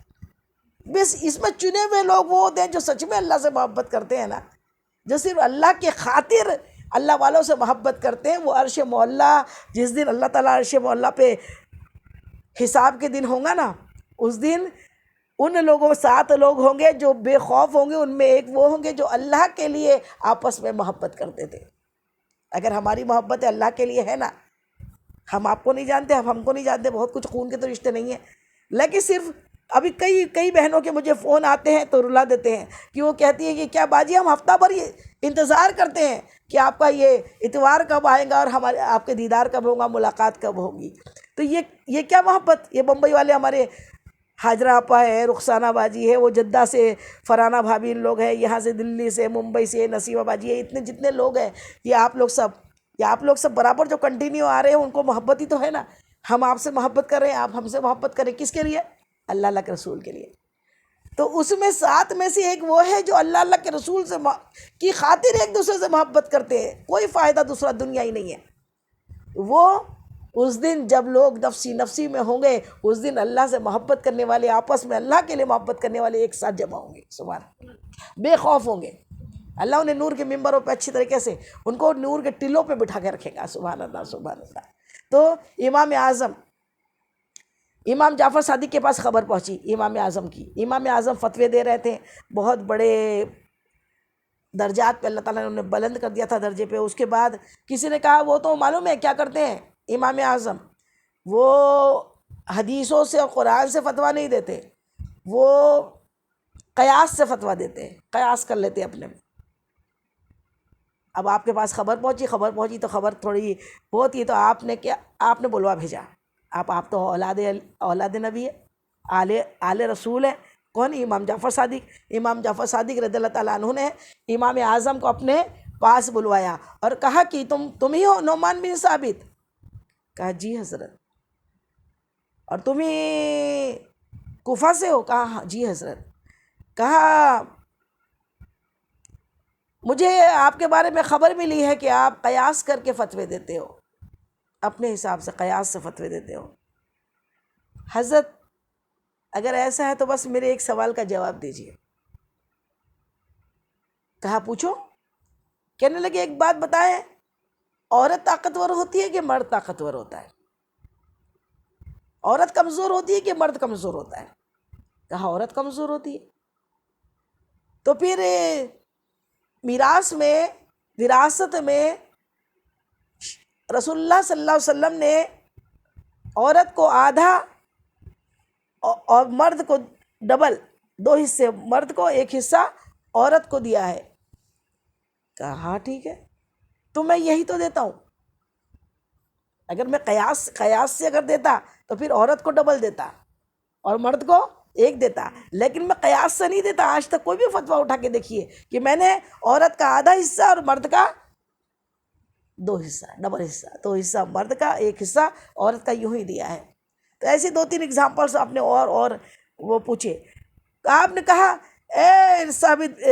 بس اس میں چنے ہوئے لوگ وہ ہوتے ہیں جو سچ میں اللہ سے محبت کرتے ہیں نا، جو صرف اللہ کے خاطر اللہ والوں سے محبت کرتے ہیں، وہ عرش معلیٰ، جس دن اللہ تعالیٰ عرش معلیٰ پہ حساب کے دن ہوگا نا، اس دن ان لوگوں 7 لوگ ہوں گے جو بے خوف ہوں گے، ان میں ایک وہ ہوں گے جو اللہ کے لیے آپس میں محبت کرتے تھے۔ اگر ہماری محبت اللہ کے لیے ہے نا، ہم آپ کو نہیں جانتے، ہم کو نہیں جانتے، بہت کچھ خون کے تو رشتے نہیں ہیں، لیکن صرف ابھی کئی بہنوں کے مجھے فون آتے ہیں تو رلا دیتے ہیں کہ وہ کہتی ہیں کہ کیا باجی ہم ہفتہ بھر یہ انتظار کرتے ہیں کہ آپ کا یہ اتوار کب آئے گا اور ہمارے آپ کے دیدار کب ہوگا، ملاقات کب ہوگی۔ تو یہ کیا محبت؟ یہ بمبئی والے ہمارے حاجرہ آپا ہے، رخسانہ باجی ہے، وہ جدہ سے فرانہ بھابھی، ان لوگ ہیں، یہاں سے دلی سے، ممبئی سے نسیمہ باجی ہے، اتنے جتنے لوگ ہیں، یہ آپ لوگ سب برابر جو کنٹینیو آ رہے ہیں، ان کو محبت ہی تو ہے نا۔ ہم آپ سے محبت کر رہے ہیں، آپ ہم سے محبت کریں، کس کے لیے؟ اللہ کے رسول کے لیے۔ تو اس میں 7 میں سے ایک وہ ہے جو اللہ کے رسول سے کی خاطر ایک دوسرے سے محبت کرتے ہیں، کوئی فائدہ دوسرا دنیا ہی نہیں ہے۔ وہ اس دن جب لوگ نفسی نفسی میں ہوں گے، اس دن اللہ سے محبت کرنے والے، آپس میں اللہ کے لیے محبت کرنے والے ایک ساتھ جمع ہوں گے، سبحان اللہ، بے خوف ہوں گے۔ اللہ انہیں نور کے ممبروں پہ اچھی طریقے سے، ان کو نور کے ٹلوں پہ بٹھا کے رکھے گا، سبحان اللہ سبحان اللہ۔ تو امام جعفر صادق کے پاس خبر پہنچی امام اعظم کی، امام اعظم فتوے دے رہے تھے، بہت بڑے درجات پہ اللہ تعالیٰ نے انہیں بلند کر دیا تھا درجے پہ۔ اس کے بعد کسی نے کہا وہ تو معلوم ہے کیا کرتے ہیں امام اعظم، وہ حدیثوں سے اور قرآن سے فتویٰ نہیں دیتے، وہ قیاس سے فتویٰ دیتے ہیں، قیاس کر لیتے اپنے میں۔ اب آپ کے پاس خبر پہنچی تو خبر تھوڑی ہوتی ہے، تو آپ نے بلوا بھیجا، آپ تو اولاد نبی ہے، آل رسول ہے، کون؟ امام جعفر صادق رضی اللہ تعالیٰ عنہ نے امام اعظم کو اپنے پاس بلوایا اور کہا کہ تم ہی ہو نعمان بن ثابت؟ کہا جی حضرت، اور تم ہی کوفہ سے ہو؟ کہا ہاں جی حضرت۔ کہا مجھے آپ کے بارے میں خبر ملی ہے کہ آپ قیاس کر کے فتوے دیتے ہو، اپنے حساب سے قیاس سے فتوے دیتے ہو۔ حضرت اگر ایسا ہے تو بس میرے ایک سوال کا جواب دیجیے۔ کہا پوچھو۔ کہنے لگے ایک بات بتائیں، عورت طاقتور ہوتی ہے کہ مرد طاقتور ہوتا ہے؟ عورت کمزور ہوتی ہے کہ مرد کمزور ہوتا ہے؟ کہا عورت کمزور ہوتی ہے۔ تو پھر وراثت میں رسول اللہ صلی اللہ علیہ وسلم نے عورت کو آدھا اور مرد کو ڈبل، 2 حصے مرد کو 1 حصہ عورت کو دیا ہے۔ کہا ہاں ٹھیک ہے، تو میں یہی تو دیتا ہوں۔ اگر میں قیاس سے اگر دیتا تو پھر عورت کو ڈبل دیتا اور مرد کو 1 دیتا، لیکن میں قیاس سے نہیں دیتا۔ آج تک کوئی بھی فتویٰ اٹھا کے دیکھیے کہ میں نے عورت کا آدھا حصہ اور مرد کا 2 حصہ، ڈبل حصہ، 2 حصہ مرد کا 1 حصہ عورت کا یوں ہی دیا ہے۔ تو ایسی 2-3 ایگزامپلس آپ نے اور وہ پوچھے۔ آپ نے کہا اے ثابت،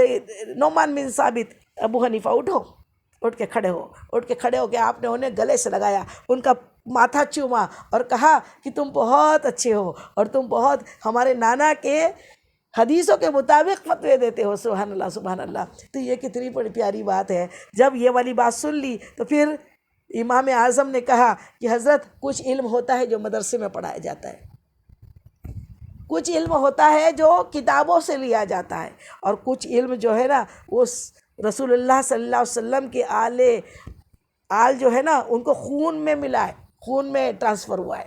نعمان بن ثابت، ابو حنیفہ اٹھ کے کھڑے ہو کے آپ نے انہیں گلے سے لگایا، ان کا ماتھا چوما اور کہا کہ تم بہت اچھے ہو اور تم بہت ہمارے نانا کے حدیثوں کے مطابق فتوے دیتے ہو۔ سبحان اللہ سبحان اللہ۔ تو یہ کتنی بڑی پیاری بات ہے۔ جب یہ والی بات سن لی تو پھر امام اعظم نے کہا کہ حضرت کچھ علم ہوتا ہے جو مدرسے میں پڑھایا جاتا ہے، کچھ علم ہوتا ہے جو کتابوں سے لیا جاتا ہے، اور کچھ علم جو ہے نا وہ رسول اللہ صلی اللہ علیہ وسلم کے آل جو ہے نا ان کو خون میں ملا ہے، خون میں ٹرانسفر ہوا ہے۔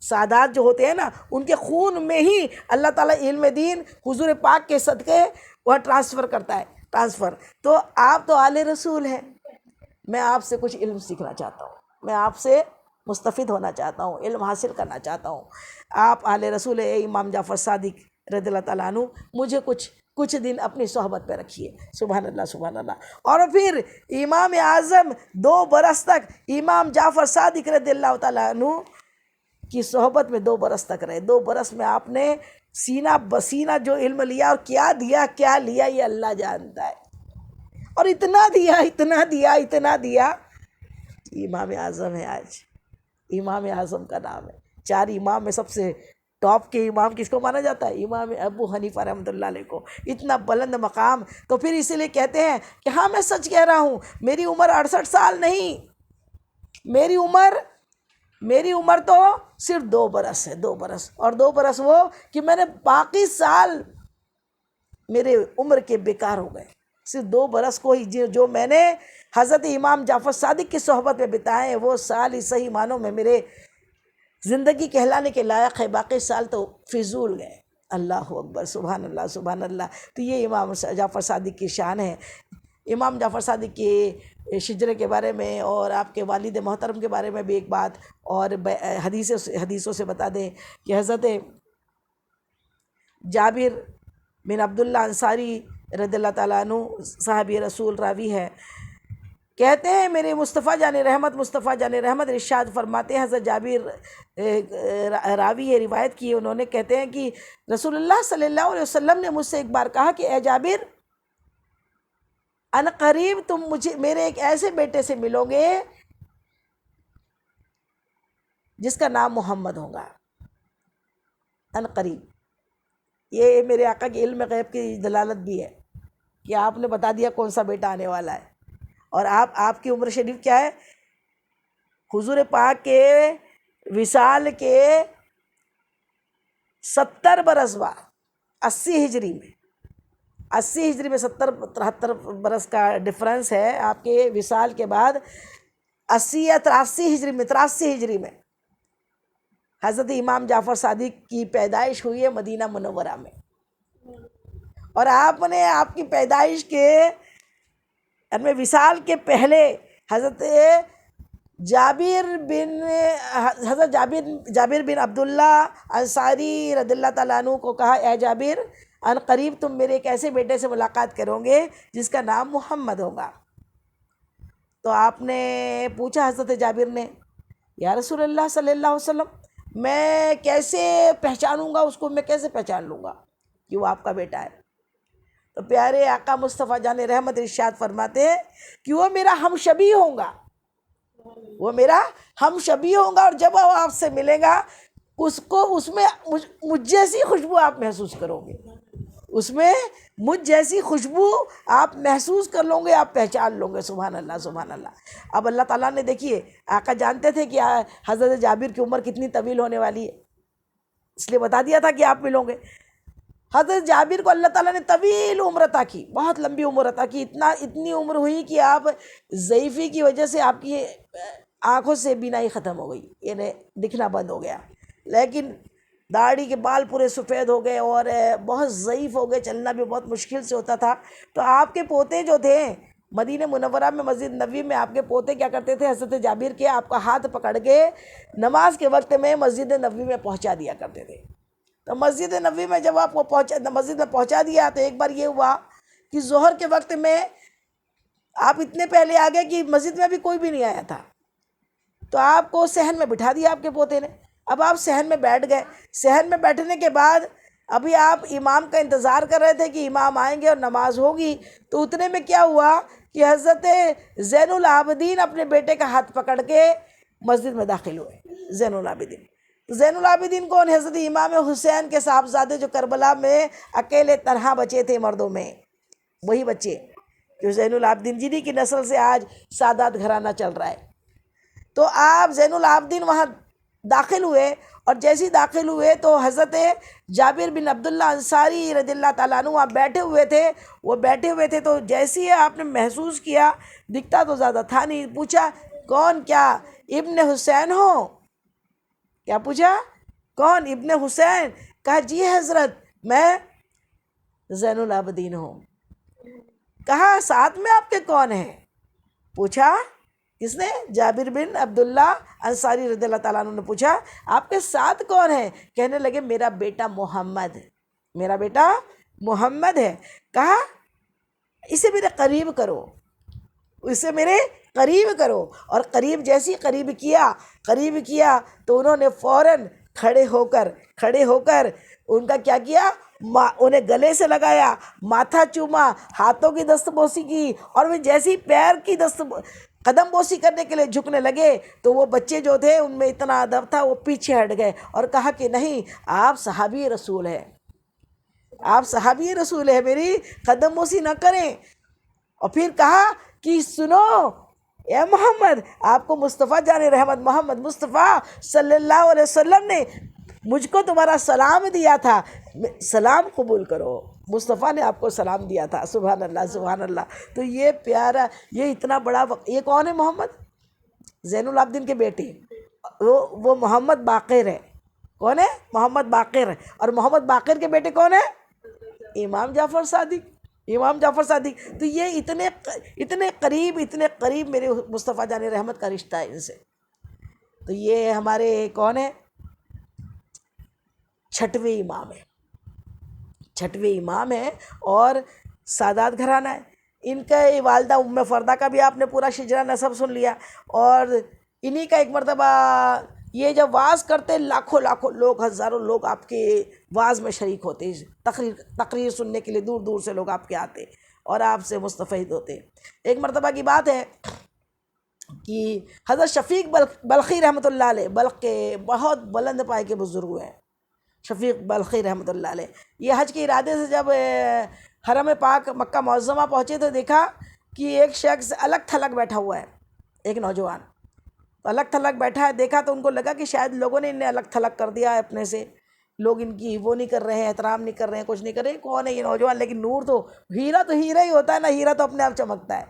سادات جو ہوتے ہیں نا ان کے خون میں ہی اللہ تعالیٰ علم دین حضور پاک کے صدقے وہ ٹرانسفر کرتا ہے، ٹرانسفر۔ تو آپ تو آل رسول ہیں، میں آپ سے کچھ علم سیکھنا چاہتا ہوں، میں آپ سے مستفید ہونا چاہتا ہوں، علم حاصل کرنا چاہتا ہوں۔ آپ آل رسول اے امام جعفر صادق رضی اللہ تعالیٰ عنہ، مجھے کچھ دن اپنی صحبت پہ رکھیے۔ سبحان اللہ سبحان اللہ۔ اور پھر امام اعظم 2 برس تک امام جعفر صادق رضی اللہ تعالیٰ عنہ کی صحبت میں 2 برس تک رہے۔ 2 برس میں آپ نے سینہ بسینہ جو علم لیا اور کیا لیا یہ اللہ جانتا ہے، اور اتنا دیا امام اعظم ہے۔ آج امام اعظم کا نام ہے۔ 4 امام میں سب سے ٹاپ کے امام کس کو مانا جاتا ہے؟ امام ابو حنیفہ رحمۃ اللہ علیہ کو۔ اتنا بلند مقام، تو پھر اسی لیے کہتے ہیں کہ ہاں میں سچ کہہ رہا ہوں، میری عمر 68 سال نہیں، میری عمر تو صرف 2 برس ہے، 2 برس، اور 2 برس وہ کہ میں نے باقی سال میرے عمر کے بیکار ہو گئے، صرف 2 برس کو ہی جو میں نے حضرت امام جعفر صادق کی صحبت میں بتائے وہ سال ہی صحیح معنوں میں میرے زندگی کہلانے کے لائق ہے، باقی سال تو فضول گئے۔ اللہ اکبر، سبحان اللہ سبحان اللہ۔ تو یہ امام جعفر صادق کی شان ہے۔ امام جعفر صادق کے شجرے کے بارے میں اور آپ کے والد محترم کے بارے میں بھی ایک بات اور حدیثوں سے بتا دیں کہ حضرت جابر بن عبداللہ انصاری رضی اللہ تعالیٰ عنہ صحابی رسول راوی ہے، کہتے ہیں میرے مصطفیٰ جان رحمت ارشاد فرماتے ہیں، حضرت جابر راوی ہے، روایت کی انہوں نے، کہتے ہیں کہ رسول اللہ صلی اللہ علیہ وسلم نے مجھ سے ایک بار کہا کہ اے جابر، ان قریب تم مجھے میرے ایک ایسے بیٹے سے ملو گے جس کا نام محمد ہوگا، ان قریب۔ یہ میرے آقا کے علم غیب کی دلالت بھی ہے کہ آپ نے بتا دیا کون سا بیٹا آنے والا ہے۔ اور آپ کی عمر شریف کیا ہے؟ حضور پاک کے وصال کے 70 برس بعد، 80 ہجری میں 73 برس کا ڈفرنس ہے آپ کے وصال کے بعد۔ 80 یا 83 ہجری میں حضرت امام جعفر صادق کی پیدائش ہوئی ہے مدینہ منورہ میں، اور آپ نے آپ کی پیدائش کے وصال کے پہلے حضرت جابر بن عبداللہ انصاری رضی اللہ تعالیٰ عنہ کو کہا اے جابر، ان قریب تم میرے ایک ایسے بیٹے سے ملاقات کرو گے جس کا نام محمد ہوگا۔ تو آپ نے پوچھا حضرت جابر نے، یا رسول اللہ صلی اللہ علیہ وسلم، میں کیسے پہچانوں گا اس کو، میں کیسے پہچان لوں گا کہ وہ آپ کا بیٹا ہے؟ تو پیارے آقا مصطفیٰ جان رحمت ارشاد فرماتے ہیں کہ وہ میرا ہم شبیہ ہوں گا، وہ میرا ہم شبیہ ہوں گا، اور جب وہ آپ سے ملے گا اس میں مجھ جیسی خوشبو آپ محسوس کرو گے، اس میں مجھ جیسی خوشبو آپ محسوس کر لوں گے، آپ پہچان لوں گے۔ سبحان اللہ سبحان اللہ۔ اب اللہ تعالیٰ نے دیکھیے، آقا جانتے تھے کہ حضرت جابر کی عمر کتنی طویل ہونے والی ہے، اس لیے بتا دیا تھا کہ آپ ملوں گے۔ حضرت جابر کو اللہ تعالیٰ نے طویل عمر عطا کی، بہت لمبی عمر عطا کی، اتنی عمر ہوئی کہ آپ ضعیفی کی وجہ سے آپ کی آنکھوں سے بینائی ختم ہو گئی، یعنی دکھنا بند ہو گیا، لیکن داڑھی کے بال پورے سفید ہو گئے اور بہت ضعیف ہو گئے، چلنا بھی بہت مشکل سے ہوتا تھا۔ تو آپ کے پوتے جو تھے مدینہ منورہ میں مسجد نبوی میں، آپ کے پوتے کیا کرتے تھے؟ حضرت جابر کے آپ کا ہاتھ پکڑ کے نماز کے وقت میں مسجد نبوی میں پہنچا دیا کرتے تھے۔ تو مسجد نبوی میں جب آپ کو مسجد میں پہنچا دیا تو ایک بار یہ ہوا کہ ظہر کے وقت میں آپ اتنے پہلے آ گئے کہ مسجد میں ابھی کوئی بھی نہیں آیا تھا، تو آپ کو صحن میں بٹھا دیا آپ کے پوتے نے۔ اب آپ صحن میں بیٹھ گئے، صحن میں بیٹھنے کے بعد ابھی آپ امام کا انتظار کر رہے تھے کہ امام آئیں گے اور نماز ہوگی، تو اتنے میں کیا ہوا کہ حضرت زین العابدین اپنے بیٹے کا ہاتھ پکڑ کے مسجد میں داخل ہوئے۔ زین العابدین، زین العابدین کون؟ حضرت امام حسین کے صاحبزادے جو کربلا میں اکیلے تنہا بچے تھے مردوں میں، وہی بچے جو زین العابدین، جنہی کی نسل سے آج سادات گھرانہ چل رہا ہے۔ تو آپ زین العابدین وہاں داخل ہوئے، اور جیسے داخل ہوئے تو حضرت جابر بن عبداللہ انصاری رضی اللہ تعالیٰ عنہ وہاں بیٹھے ہوئے تھے۔ وہ بیٹھے ہوئے تھے تو جیسے ہی آپ نے محسوس کیا، دکھتا تو زیادہ تھا نہیں، پوچھا کون؟ کیا ابن حسین ہو؟ کیا پوچھا؟ کون؟ ابن حسین؟ کہا جی حضرت میں زین العابدین ہوں۔ کہا ساتھ میں آپ کے کون ہیں؟ پوچھا کس نے؟ جابر بن عبداللہ انصاری رضی اللہ تعالیٰ عنہ نے پوچھا آپ کے ساتھ کون ہیں؟ کہنے لگے میرا بیٹا محمد ہے، میرا بیٹا محمد ہے۔ کہا اسے میرے قریب کرو، اسے میرے قریب کرو، اور قریب کیا تو انہوں نے فوراً کھڑے ہو کر ان کا کیا کیا؟ انہیں گلے سے لگایا، ماتھا چوما، ہاتھوں کی دست بوسی کی، اور وہ جیسی پیر کی قدم بوسی کرنے کے لیے جھکنے لگے تو وہ بچے جو تھے ان میں اتنا ادب تھا، وہ پیچھے ہٹ گئے اور کہا کہ نہیں، آپ صحابی رسول ہیں، آپ صحابی رسول ہیں، میری قدم بوسی نہ کریں۔ اور پھر کہا کہ سنو اے محمد، آپ کو مصطفیٰ جان رحمت محمد مصطفیٰ صلی اللہ علیہ وسلم نے مجھ کو تمہارا سلام دیا تھا، سلام قبول کرو۔ مصطفیٰ نے آپ کو سلام دیا تھا۔ سبحان اللہ سبحان اللہ۔ تو یہ پیارا، یہ اتنا بڑا یہ کون ہے؟ محمد زین العابدین کے بیٹے، وہ محمد باقر ہے۔ کون ہے؟ محمد باقر ہے۔ اور محمد باقر کے بیٹے کون ہیں؟ امام جعفر صادق، امام جعفر صادق۔ تو یہ اتنے قریب میرے مصطفیٰ جان رحمت کا رشتہ ہے ان سے۔ تو یہ ہمارے کون ہے؟ چھٹویں امام ہے اور سادات گھرانہ ہے۔ ان کا والدہ ام فردہ کا بھی آپ نے پورا شجرہ نسب سن لیا، اور انہی کا ایک مرتبہ یہ جب واز کرتے لاکھوں لوگ، ہزاروں لوگ آپ کے واز میں شریک ہوتے، تقریر سننے کے لیے دور دور سے لوگ آپ کے آتے اور آپ سے مستفید ہوتے۔ ایک مرتبہ کی بات ہے کہ حضرت شفیق بلخی رحمۃ اللہ علیہ، بلخ کے بہت بلند پائے کے بزرگ ہوئے ہیں، شفیق بلخی رحمۃ اللہ علیہ، یہ حج کے ارادے سے جب حرم پاک مکہ معظمہ پہنچے تو دیکھا کہ ایک شخص الگ تھلگ بیٹھا ہوا ہے، ایک نوجوان الگ تھلگ بیٹھا ہے۔ دیکھا تو ان کو لگا کہ شاید لوگوں نے انہیں الگ تھلگ کر دیا ہے اپنے سے، لوگ ان کی وہ نہیں کر رہے ہیں، احترام نہیں کر رہے ہیں، کچھ نہیں کر رہے ہیں۔ کون ہے یہ نوجوان؟ لیکن نور تو ہیرا ہی ہوتا ہے نا، ہیرا تو اپنے آپ چمکتا ہے،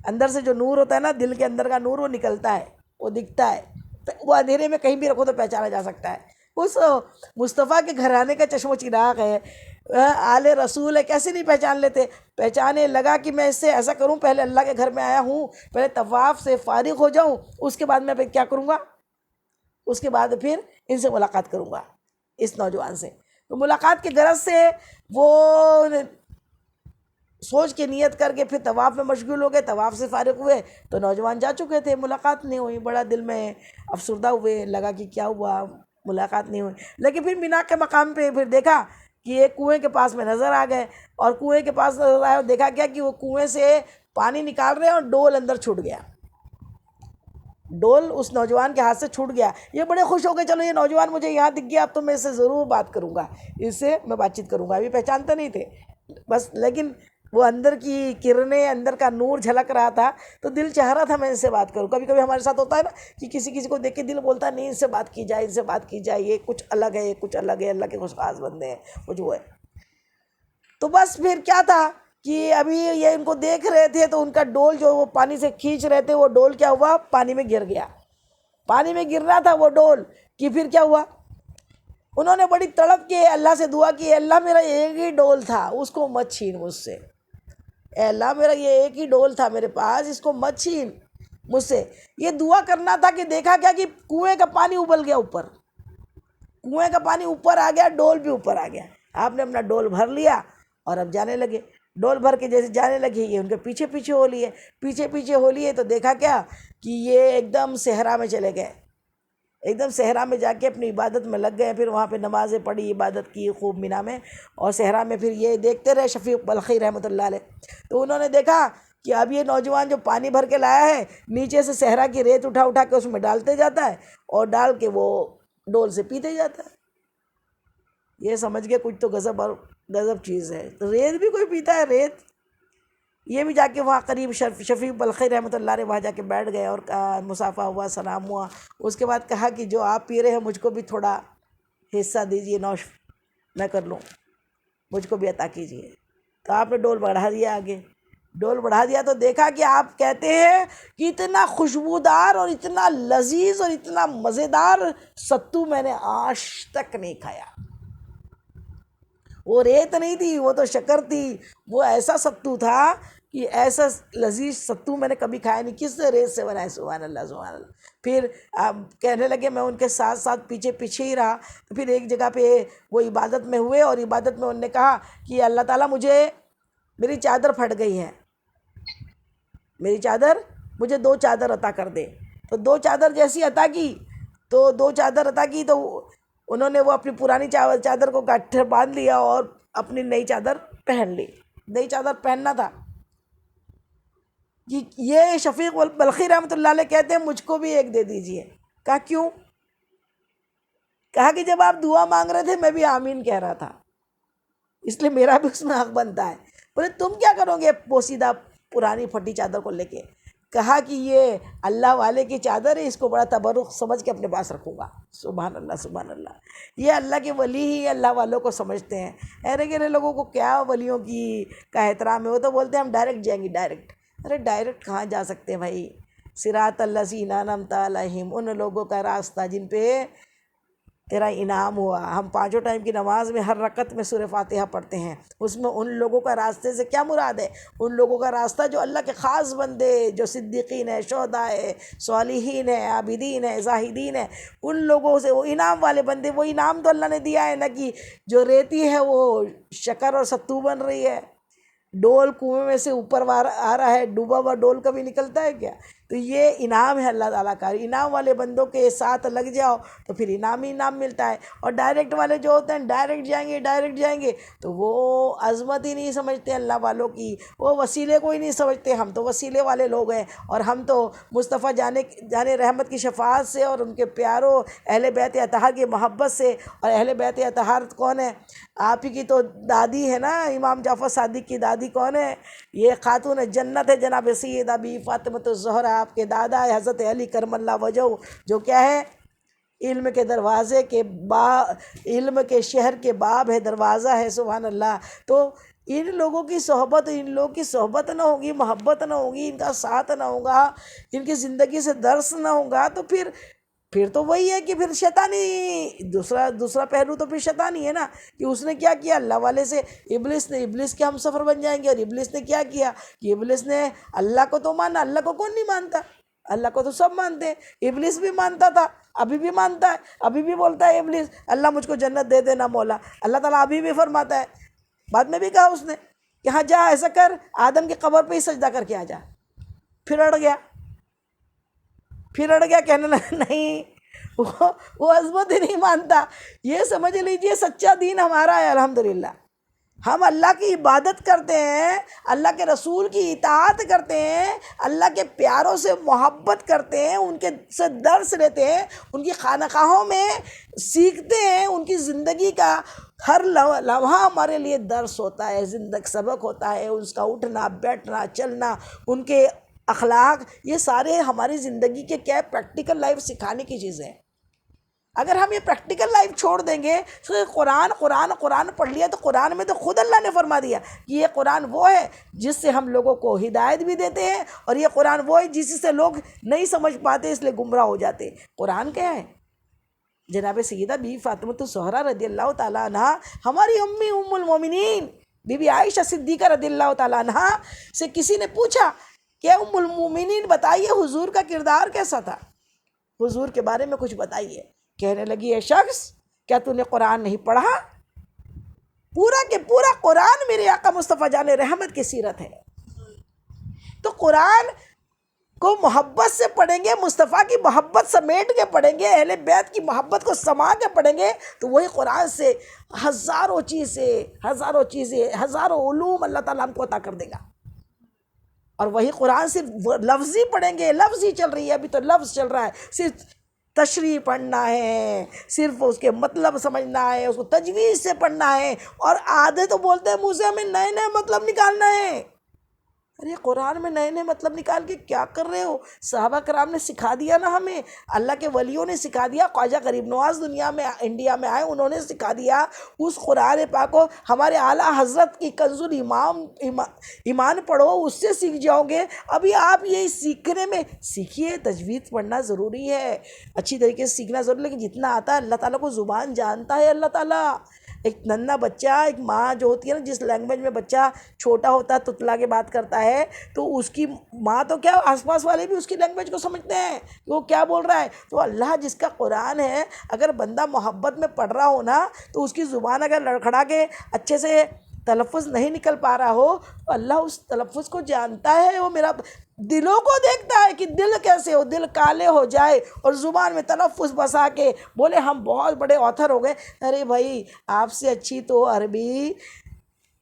اندر سے جو نور ہوتا ہے نا، دل کے اندر کا نور، وہ نکلتا ہے، وہ دکھتا ہے، وہ اندھیرے میں کہیں بھی رکھو تو پہچانا جا سکتا ہے۔ اس مصطفیٰ کے گھرانے کا چشم و چراغ ہے، آل رسول ہے، کیسے نہیں پہچان لیتے؟ پہچانے لگا کہ میں اس سے ایسا کروں، پہلے اللہ کے گھر میں آیا ہوں، پہلے طواف سے فارغ ہو جاؤں، اس کے بعد میں پھر کیا کروں گا؟ اس کے بعد پھر ان سے ملاقات کروں گا، اس نوجوان سے۔ تو ملاقات کے غرض سے وہ سوچ کے نیت کر کے پھر طواف میں مشغول ہو گئے، طواف سے فارغ ہوئے تو نوجوان جا چکے تھے، ملاقات نہیں ہوئی، بڑا دل میں افسردہ ہوئے، لگا کہ کیا ہوا، ملاقات نہیں ہوئی. لیکن پھر مینا کے مقام پہ پھر دیکھا کہ ایک کنویں کے پاس میں نظر آ گئے، اور کنویں کے پاس نظر آئے اور دیکھا کیا کہ وہ کنویں سے پانی نکال رہے ہیں اور ڈول اندر چھوٹ گیا. ڈول اس نوجوان کے ہاتھ سے چھوٹ گیا. یہ بڑے خوش ہو گئے، چلو یہ نوجوان مجھے یہاں دکھ گیا، اب تو میں اس سے ضرور بات کروں گا، اس سے میں بات چیت کروں گا. ابھی پہچانتے نہیں تھے بس، لیکن وہ اندر کی کرنیں، اندر کا نور جھلک رہا تھا تو دل چاہ رہا تھا میں ان سے بات کروں. کبھی کبھی ہمارے ساتھ ہوتا ہے نا کہ کسی کو دیکھ کے دل بولتا ہے نہیں ان سے بات کی جائے، ان سے بات کی جائے، یہ کچھ الگ ہے، یہ کچھ الگ ہے، اللہ کے کچھ خاص بندے ہیں، کچھ وہ ہے. تو بس پھر کیا تھا کہ ابھی یہ ان کو دیکھ رہے تھے تو ان کا ڈول جو وہ پانی سے کھینچ رہے تھے، وہ ڈول کیا ہوا، پانی میں گر گیا. پانی میں گر رہا تھا وہ ڈول کہ پھر کیا ہوا، انہوں نے بڑی تڑپ کے اللہ سے دعا کی، اے اللہ میرا ایک ہی ڈول تھا، اس کو مت چھین مجھ سے. اے اللہ میرا یہ ایک ہی ڈول تھا میرے پاس، اس کو مت چھین مجھ سے. یہ دعا کرنا تھا کہ دیکھا کیا کہ کنویں کا پانی ابل گیا اوپر، کنویں کا پانی اوپر آ گیا، ڈول بھی اوپر آ گیا. آپ نے اپنا ڈول بھر لیا اور اب جانے لگے. ڈول بھر کے جیسے جانے لگے یہ ان کے پیچھے پیچھے ہو لیے، پیچھے پیچھے ہو لیے تو دیکھا کیا کہ یہ ایک دم صحرا میں چلے گئے. ایک دم صحرا میں جا کے اپنی عبادت میں لگ گئے. پھر وہاں پہ نمازیں پڑھی، عبادت کی خوب مینا میں، اور صحرا میں پھر یہ دیکھتے رہے شفیق بلخی رحمۃ اللہ علیہ. تو انہوں نے دیکھا کہ اب یہ نوجوان جو پانی بھر کے لایا ہے نیچے سے صحرا کی ریت اٹھا اٹھا کے اس میں ڈالتے جاتا ہے اور ڈال کے وہ ڈول سے پیتے جاتا ہے. یہ سمجھ گئے کچھ تو غضب اور غضب چیز ہے. ریت بھی کوئی پیتا ہے، ریت. یہ بھی جا کے وہاں قریب شفیق بلخی رحمۃ اللہ علیہ وہاں جا کے بیٹھ گئے اور مصافحہ ہوا، سلام ہوا. اس کے بعد کہا کہ جو آپ پی رہے ہیں مجھ کو بھی تھوڑا حصہ دیجئے، نوش میں کر لوں، مجھ کو بھی عطا کیجئے. تو آپ نے ڈول بڑھا دیا، آگے ڈول بڑھا دیا تو دیکھا کہ آپ کہتے ہیں کہ اتنا خوشبودار اور اتنا لذیذ اور اتنا مزیدار ستو میں نے آج تک نہیں کھایا. وہ ریت نہیں تھی، وہ تو شکر تھی. وہ ایسا ستو تھا کہ ایسا لذیذ ستو میں نے کبھی کھایا نہیں. کس نے ریت سے بنائے؟ سبحان اللہ سبحان اللہ. پھر کہنے لگے میں ان کے ساتھ ساتھ پیچھے پیچھے ہی رہا. تو پھر ایک جگہ پہ وہ عبادت میں ہوئے اور عبادت میں انہوں نے کہا کہ اللہ تعالیٰ میری چادر پھٹ گئی ہے، میری چادر، مجھے 2 چادر عطا کر دے. تو 2 چادر جیسی عطا کی تو 2 چادر عطا کی تو انہوں نے وہ اپنی پرانی چادر کو گٹھے باندھ لیا اور اپنی نئی چادر پہن لی. نئی چادر پہننا تھا. یہ شفیق بلخی رحمۃ اللہ علیہ کہتے ہیں مجھ کو بھی ایک دے دیجئے. کہا کیوں؟ کہا کہ جب آپ دعا مانگ رہے تھے میں بھی آمین کہہ رہا تھا، اس لیے میرا بھی اس میں حق بنتا ہے. بولے تم کیا کرو گے پوسیدہ پرانی پھٹی چادر کو لے کے؟ کہا کہ یہ اللہ والے کی چادر ہے، اس کو بڑا تبرک سمجھ کے اپنے پاس رکھوں گا. سبحان اللہ سبحان اللہ. یہ اللہ کے ولی ہی اللہ والوں کو سمجھتے ہیں. ارے گرے لوگوں کو کیا ولیوں کا احترام ہے، وہ تو بولتے ہیں ہم ڈائریکٹ جائیں گے. ڈائریکٹ؟ ارے ڈائریکٹ کہاں جا سکتے ہیں بھائی؟ صراط الذین انعمت علیہم، ان لوگوں کا راستہ جن پہ تیرا انعام ہوا. ہم 5 ٹائم کی نماز میں ہر رکعت میں سورہ فاتحہ پڑھتے ہیں. اس میں ان لوگوں کا راستے سے کیا مراد ہے؟ ان لوگوں کا راستہ جو اللہ کے خاص بندے، جو صدیقین ہیں، شہداء ہیں، صالحین ہیں، عابدین ہیں، زاہدین ہیں، ان لوگوں سے وہ انعام والے بندے. وہ انعام تو اللہ نے دیا ہے نا کہ جو ریتی ہے وہ شکر اور ستو بن رہی ہے. ڈول کنویں میں سے اوپر آ رہا ہے، ڈوبا ہوا ڈول کبھی نکلتا ہے کیا؟ تو یہ انعام ہے اللہ تعالیٰ کا. انعام والے بندوں کے ساتھ لگ جاؤ تو پھر انعام ہی انعام ملتا ہے. اور ڈائریکٹ والے جو ہوتے ہیں ڈائریکٹ جائیں گے تو وہ عظمت ہی نہیں سمجھتے اللہ والوں کی، وہ وسیلے کو ہی نہیں سمجھتے. ہم تو وسیلے والے لوگ ہیں، اور ہم تو مصطفیٰ جانے رحمت کی شفاعت سے اور ان کے پیاروں اہل بیت اطہار کی محبت سے. اور اہل بیت اطہار کون ہے؟ آپ ہی کی تو دادی ہے نا، امام جعفر صادق کی دادی کون ہے؟ یہ خاتون جنت ہے جناب سیدہ بی فاطمۃ الزہرا. آپ کے دادا ہے حضرت علی کرم اللہ وجہہ، جو کیا ہے؟ علم کے دروازے کے علم کے شہر کے باب ہے، دروازہ ہے. سبحان اللہ. تو ان لوگوں کی صحبت، ان لوگوں کی صحبت نہ ہوگی، محبت نہ ہوگی، ان کا ساتھ نہ ہوگا، ان کی زندگی سے درس نہ ہوگا تو پھر تو وہی ہے کہ پھر شیطانی دوسرا پہلو تو پھر شیطانی ہے نا. کہ اس نے کیا کیا؟ اللہ والے سے ابلیس کے ہم سفر بن جائیں گے. اور ابلیس نے کیا کیا کہ ابلیس نے اللہ کو تو مانا. اللہ کو کون نہیں مانتا؟ اللہ کو تو سب مانتے ہیں. ابلیس بھی مانتا تھا، ابھی بھی مانتا ہے، ابھی بھی بولتا ہے ابلیس اللہ مجھ کو جنت دے دینا مولا. اللہ تعالیٰ ابھی بھی فرماتا ہے. بعد میں بھی کہا اس نے کہ ہاں جا ایسا کر، آدم کی قبر پہ ہی سجدہ کر کے آ جا. پھر اڑ گیا کہنے لگا نہیں وہ عظمت ہی نہیں مانتا. یہ سمجھ لیجئے سچا دین ہمارا ہے الحمدللہ. ہم اللہ کی عبادت کرتے ہیں، اللہ کے رسول کی اطاعت کرتے ہیں، اللہ کے پیاروں سے محبت کرتے ہیں، ان کے سے درس لیتے ہیں، ان کی خانقاہوں میں سیکھتے ہیں. ان کی زندگی کا ہر لمحہ ہمارے لیے درس ہوتا ہے، زندگی سبق ہوتا ہے. اس کا اٹھنا بیٹھنا چلنا، ان کے اخلاق، یہ سارے ہماری زندگی کے کیا ہے، پریکٹیکل لائف سکھانے کی چیزیں ہیں. اگر ہم یہ پریکٹیکل لائف چھوڑ دیں گے تو قرآن قرآن قرآن پڑھ لیا، تو قرآن میں تو خود اللہ نے فرما دیا کہ یہ قرآن وہ ہے جس سے ہم لوگوں کو ہدایت بھی دیتے ہیں، اور یہ قرآن وہ ہے جس سے لوگ نہیں سمجھ پاتے اس لیے گمراہ ہو جاتے. قرآن کیا ہے؟ جناب سیدہ بی فاطمۃ الزہرا رضی اللہ تعالیٰ عنہ، ہماری امی ام المومنین بی بی عائشہ صدیقہ رضی اللہ تعالیٰ عنہ سے کسی نے پوچھا کہ ام المومنین بتائیے حضور کا کردار کیسا تھا، حضور کے بارے میں کچھ بتائیے. کہنے لگی اے شخص، کیا تو نے قرآن نہیں پڑھا؟ پورا کہ پورا قرآن میرے آقا مصطفیٰ جان رحمت کی سیرت ہے. تو قرآن کو محبت سے پڑھیں گے، مصطفیٰ کی محبت سمیٹ کے پڑھیں گے، اہل بیت کی محبت کو سما کے پڑھیں گے، تو وہی قرآن سے ہزاروں چیزیں ہزاروں علوم اللہ تعالیٰ ہم کو عطا کر دے گا. اور وہی قرآن صرف لفظ ہی پڑھیں گے، لفظ ہی چل رہی ہے، ابھی تو لفظ چل رہا ہے، صرف تشریح پڑھنا ہے، صرف اس کے مطلب سمجھنا ہے، اس کو تجویز سے پڑھنا ہے. اور آدھے تو بولتے ہیں منہ سے ہمیں نئے نئے مطلب نکالنا ہے. ارے قرآن میں نئے نئے مطلب نکال کے کیا کر رہے ہو؟ صحابہ کرام نے سکھا دیا نا ہمیں، اللہ کے ولیوں نے سکھا دیا. خواجہ غریب نواز دنیا میں انڈیا میں آئے، انہوں نے سکھا دیا. اس قرآن پاک کو ہمارے اعلیٰ حضرت کی کنز ایمان پڑھو، اس سے سیکھ جاؤ گے. ابھی آپ یہ سیکھنے میں سیکھیے، تجوید پڑھنا ضروری ہے، اچھی طریقے سے سیکھنا ضروری ہے، لیکن جتنا آتا ہے اللہ تعالیٰ کو زبان جانتا ہے اللہ تعالیٰ. ایک ننھا بچہ، ایک ماں جو ہوتی ہے نا، جس لینگویج میں بچہ چھوٹا ہوتا ہے تتلا کے بات کرتا ہے، تو اس کی ماں تو کیا آس پاس والے بھی اس کی لینگویج کو سمجھتے ہیں کہ وہ کیا بول رہا ہے. تو اللہ جس کا قرآن ہے، اگر بندہ محبت میں پڑھ رہا ہو نا، تو اس کی زبان اگر لڑکھڑا کے اچھے سے تلفظ نہیں نکل پا رہا ہو، تو اللہ اس تلفظ کو جانتا ہے. وہ میرا دلوں کو دیکھتا ہے کہ دل کیسے ہو، دل کالے ہو جائے اور زبان میں تلفظ بسا کے بولے ہم بہت بڑے آتھر ہو گئے. ارے بھائی، آپ سے اچھی تو عربی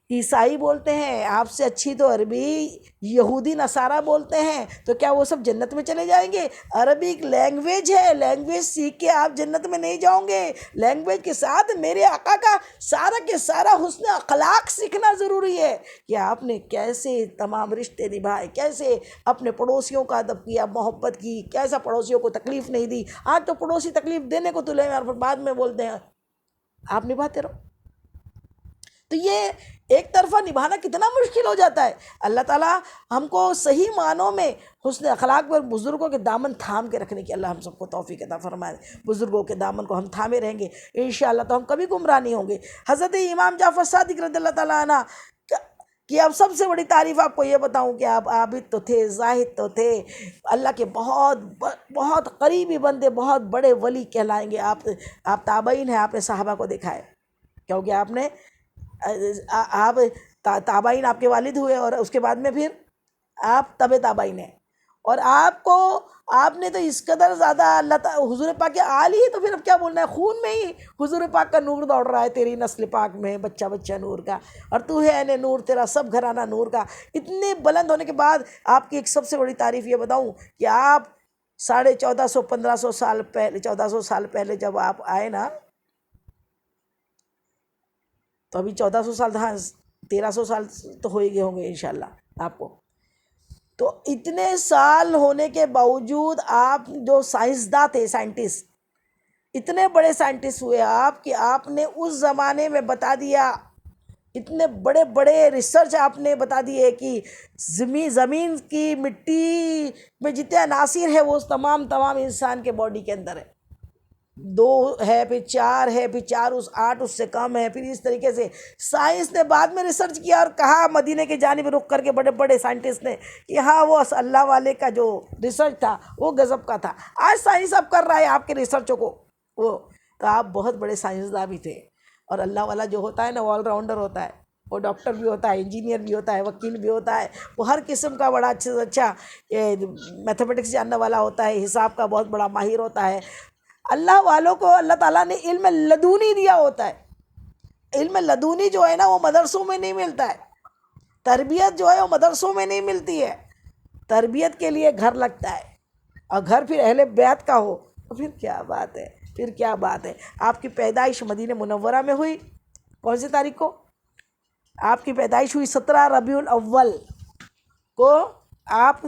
عیسائی بولتے ہیں، آپ سے اچھی تو عربی یہودی نصارہ بولتے ہیں، تو کیا وہ سب جنت میں چلے جائیں گے؟ عربی ایک لینگویج ہے، لینگویج سیکھ کے آپ جنت میں نہیں جاؤں گے. لینگویج کے ساتھ میرے آقا کا سارا کے سارا حسن اخلاق سیکھنا ضروری ہے کہ آپ نے کیسے تمام رشتے نبھائے، کیسے اپنے پڑوسیوں کا ادب کیا، محبت کی، کیسا پڑوسیوں کو تکلیف نہیں دی. آج تو پڑوسی تکلیف دینے کو تلے ہیں اور بعد میں بولتے ہیں آپ نبھاتے رہو. تو یہ ایک طرفہ نبھانا کتنا مشکل ہو جاتا ہے. اللہ تعالیٰ ہم کو صحیح معنوں میں حسن اخلاق پر بزرگوں کے دامن تھام کے رکھنے کی اللہ ہم سب کو توفیق عطا فرمائے. بزرگوں کے دامن کو ہم تھامے رہیں گے انشاءاللہ تو ہم کبھی گمراہ نہیں ہوں گے. حضرت امام جعفر صادق رضی اللہ تعالیٰ عنہ کہ اب سب سے بڑی تعریف آپ کو یہ بتاؤں کہ آپ عابد تو تھے، زاہد تو تھے، اللہ کے بہت قریبی بندے، بہت بڑے ولی کہلائیں گے. آپ تابعین ہیں، آپ نے صحابہ کو دیکھا ہے، کیونکہ آپ تابعین آپ کے والد ہوئے، اور اس کے بعد میں پھر آپ تابعین ہیں. اور آپ نے تو اس قدر زیادہ اللہ تعالیٰ حضور پاک کے آل ہی، تو پھر اب کیا بولنا ہے، خون میں ہی حضور پاک کا نور دوڑ رہا ہے تیری نسل پاک میں، بچہ بچہ نور کا، اور تو ہے عین نور، تیرا سب گھرانہ نور کا. اتنے بلند ہونے کے بعد آپ کی ایک سب سے بڑی تعریف یہ بتاؤں کہ آپ 1450 سال پہلے جب آپ آئے نا، تو ابھی 1400 سال، ہاں 1300 سال تو ہو ہی گئے ہوں گے انشاءاللہ آپ کو. تو اتنے سال ہونے کے باوجود آپ جو سائنسداں تھے، سائنٹسٹ، اتنے بڑے سائنٹسٹ ہوئے آپ کہ آپ نے اس زمانے میں بتا دیا، اتنے بڑے بڑے ریسرچ آپ نے بتا دیے کہ زمین کی مٹی میں جتنے عناصر ہے وہ تمام انسان کے باڈی کے اندر ہے. 2 ہے، پھر 4 ہے، پھر 8 اس سے کم ہے. پھر اس طریقے سے سائنس نے بعد میں ریسرچ کیا اور کہا، مدینے کی جانب رخ کر کے بڑے بڑے سائنٹسٹ نے کہ ہاں وہ اللہ والے کا جو ریسرچ تھا وہ غضب کا تھا. آج سائنس اب کر رہا ہے آپ کے ریسرچوں کو. تو آپ بہت بڑے سائنسداں بھی تھے. اور اللہ والا جو ہوتا ہے نا، وہ آل راؤنڈر ہوتا ہے، وہ ڈاکٹر بھی ہوتا ہے، انجینئر بھی ہوتا ہے، وکیل بھی ہوتا ہے، وہ ہر قسم کا بڑا اچھا میتھمیٹکس جاننے والا ہوتا ہے، حساب کا بہت بڑا ماہر ہوتا ہے. اللہ والوں کو اللہ تعالیٰ نے علم لدونی دیا ہوتا ہے۔ علم لدونی جو ہے نا وہ مدرسوں میں نہیں ملتا ہے، تربیت جو ہے وہ مدرسوں میں نہیں ملتی ہے، تربیت کے لیے گھر لگتا ہے، اور گھر پھر اہل بیت کا ہو تو پھر کیا بات ہے، پھر کیا بات ہے۔ آپ کی پیدائش مدینہ منورہ میں ہوئی، کون سی تاریخ کو؟ آپ کی پیدائش ہوئی 17 ربیع الاول کو، آپ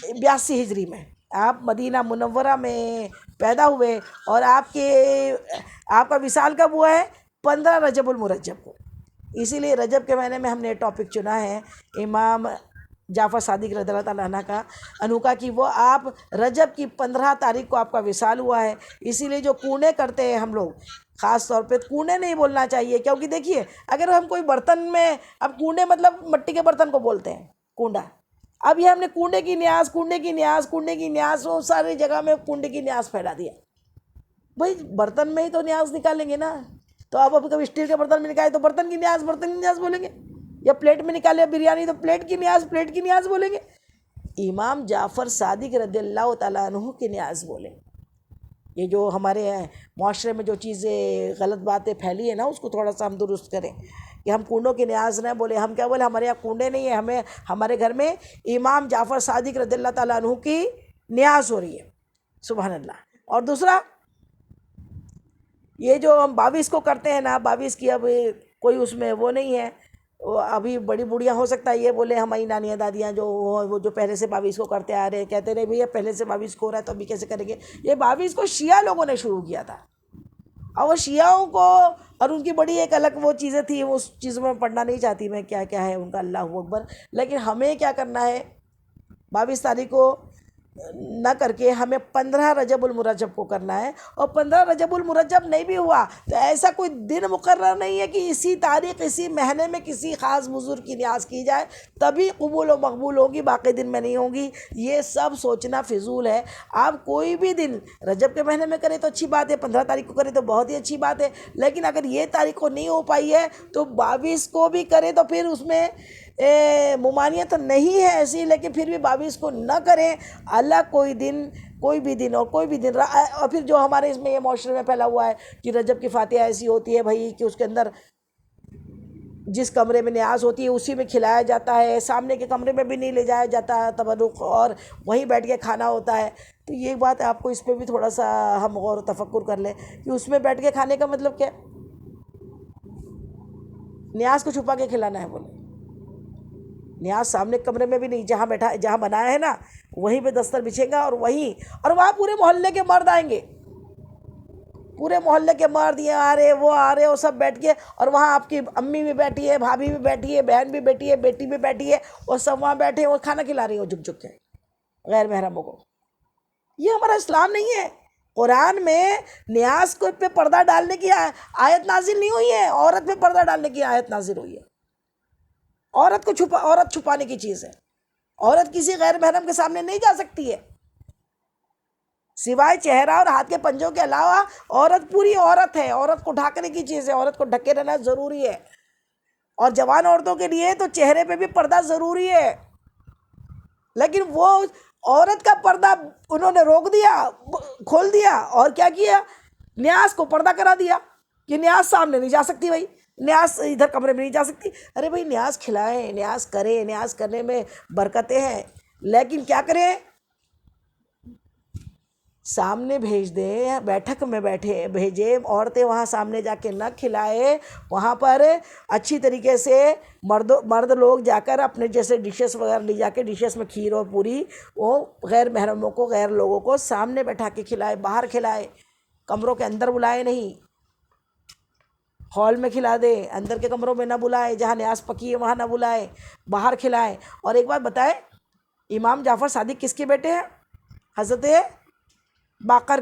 82 ہجری میں آپ مدینہ منورہ میں پیدا ہوئے، اور آپ کا وصال کب ہوا ہے؟ 15 رجب المرجب کو۔ اسی لیے رجب کے مہینے میں ہم نے ٹاپک چنا ہے امام جعفر صادق رضی اللہ تعالیٰ عنہ کا کہ وہ آپ رجب کی 15 تاریخ کو آپ کا وصال ہوا ہے۔ اسی لیے جو کونے کرتے ہیں ہم لوگ، خاص طور پہ کونے نہیں بولنا چاہیے، کیونکہ دیکھیے اگر ہم کوئی برتن میں، اب کونے مطلب مٹی کے برتن کو بولتے ہیں کونڈا، اب یہ ہم نے کنڈے کی نیاز، کنڈے کی نیاز، کنڈے کی نیاز، وہ ساری جگہ میں کنڈے کی نیاز پھیلا دیا۔ بھائی برتن میں ہی تو نیاز نکالیں گے نا، تو آپ کبھی اسٹیل کے برتن میں نکالے تو برتن کی نیاز، برتن کی نیاز بولیں گے، یا پلیٹ میں نکالے بریانی تو پلیٹ کی نیاز، پلیٹ کی نیاز بولیں گے۔ امام جعفر صادق رضی اللہ تعالیٰ عنہ کی نیاز بولیں۔ یہ جو ہمارے معاشرے میں جو چیزیں غلط باتیں پھیلی ہیں نا، اس کو تھوڑا سا ہم درست کریں کہ ہم کنڈوں کی نیاز نہ بولے۔ ہم کیا بولے؟ ہمارے یہاں کنڈے نہیں ہیں، ہمارے گھر میں امام جعفر صادق رضی اللہ تعالیٰ عنہ کی نیاز ہو رہی ہے، سبحان اللہ۔ اور دوسرا یہ جو ہم 22 کو کرتے ہیں نا، 22 کی اب کوئی اس میں وہ نہیں ہے، وہ ابھی بڑی بوڑھیاں ہو سکتا ہے یہ بولے، ہماری نانیاں دادیاں جو پہلے سے 22 کو کرتے آ رہے ہیں، کہتے رہے بھئی پہلے سے 22 کو ہو رہا ہے تو ابھی کیسے کریں گے؟ یہ 22 کو شیعہ لوگوں نے شروع کیا تھا، اور وہ شیعوں کو، اور ان کی بڑی ایک الگ وہ چیزیں تھیں، اس چیزوں میں پڑھنا نہیں چاہتی میں کیا کیا ہے ان کا، اللہ اکبر۔ لیکن ہمیں کیا کرنا ہے، 22 تاریخ کو نہ کر کے ہمیں 15 رجب المرجب کو کرنا ہے، اور 15 رجب المرجب نہیں بھی ہوا تو ایسا کوئی دن مقرر نہیں ہے کہ اسی تاریخ اسی مہینے میں کسی خاص بزرگ کی نیاز کی جائے تبھی قبول و مقبول ہوگی، باقی دن میں نہیں ہوگی۔ یہ سب سوچنا فضول ہے۔ آپ کوئی بھی دن رجب کے مہینے میں کریں تو اچھی بات ہے، 15 تاریخ کو کریں تو بہت ہی اچھی بات ہے، لیکن اگر یہ تاریخ کو نہیں ہو پائی ہے تو 22 کو بھی کریں تو پھر اس میں ممانعت نہیں ہے ایسی، لیکن پھر بھی 22 کو نہ کریں۔ اللہ کوئی بھی دن اور کوئی بھی دن، اور پھر جو ہمارے اس میں یہ معاشرے میں پھیلا ہوا ہے کہ رجب کی فاتحہ ایسی ہوتی ہے بھائی کہ اس کے اندر جس کمرے میں نیاز ہوتی ہے اسی میں کھلایا جاتا ہے، سامنے کے کمرے میں بھی نہیں لے جایا جاتا تبرک، اور وہیں بیٹھ کے کھانا ہوتا ہے۔ تو یہ بات آپ کو اس پہ بھی تھوڑا سا ہم غور و تفکر کر لیں کہ اس میں بیٹھ کے کھانے کا مطلب کیا؟ نیاز کو چھپا کے کھلانا ہے بولے؟ نیاز سامنے کمرے میں بھی نہیں، جہاں بنایا ہے نا وہیں پہ دستر بچھے گا، اور وہاں پورے محلے کے مرد آئیں گے، پورے محلے کے مرد، یہ آ رہے وہ آ رہے، وہ سب بیٹھ کے، اور وہاں آپ کی امی بھی بیٹھی ہے، بھابھی بھی بیٹھی ہے، بہن بھی بیٹھی ہے، بیٹی بھی بیٹھی ہے، اور سب وہاں بیٹھے ہیں، وہ کھانا کھلا رہی ہیں، وہ جھک جھک کے غیر محرموں کو۔ یہ ہمارا اسلام نہیں ہے۔ قرآن میں نیاز کو پہ پردہ ڈالنے کی آیت نازل نہیں ہوئی ہے، عورت پہ پردہ ڈالنے کی آیت نازل ہوئی ہے۔ عورت چھپانے کی چیز ہے، عورت کسی غیر محرم کے سامنے نہیں جا سکتی ہے، سوائے چہرہ اور ہاتھ کے پنجوں کے علاوہ عورت پوری عورت ہے، عورت کو ڈھانکنے کی چیز ہے، عورت کو ڈھکے رہنا ضروری ہے، اور جوان عورتوں کے لیے تو چہرے پہ بھی پردہ ضروری ہے، لیکن وہ عورت کا پردہ انہوں نے روک دیا، کھول دیا، اور کیا کیا؟ نیاز کو پردہ کرا دیا کہ نیاز سامنے نہیں جا سکتی، بھائی نیاز ادھر کمرے میں نہیں جا سکتی۔ ارے بھائی نیاز کھلائیں، نیاز کریں، نیاز کرنے میں برکتیں ہیں، لیکن کیا کریں؟ سامنے بھیج دیں، بیٹھک میں بھیجیں، عورتیں وہاں سامنے جا کے نہ کھلائے، وہاں پر اچھی طریقے سے مرد لوگ جا کر اپنے جیسے ڈشز وغیرہ لے جا کے ڈشز میں کھیر اور پوری وہ غیر محرموں کو، غیر لوگوں کو سامنے بیٹھا کے کھلائے، باہر کھلائے، کمروں کے اندر بلائے نہیں، ہال میں کھلا دے، اندر کے کمروں میں نہ بلائے، جہاں نیاز پکی ہے وہاں نہ بلائے، باہر کھلائے۔ اور ایک بات بتائے، امام جعفر صادق کس کے بیٹے ہیں؟ حضرت باقر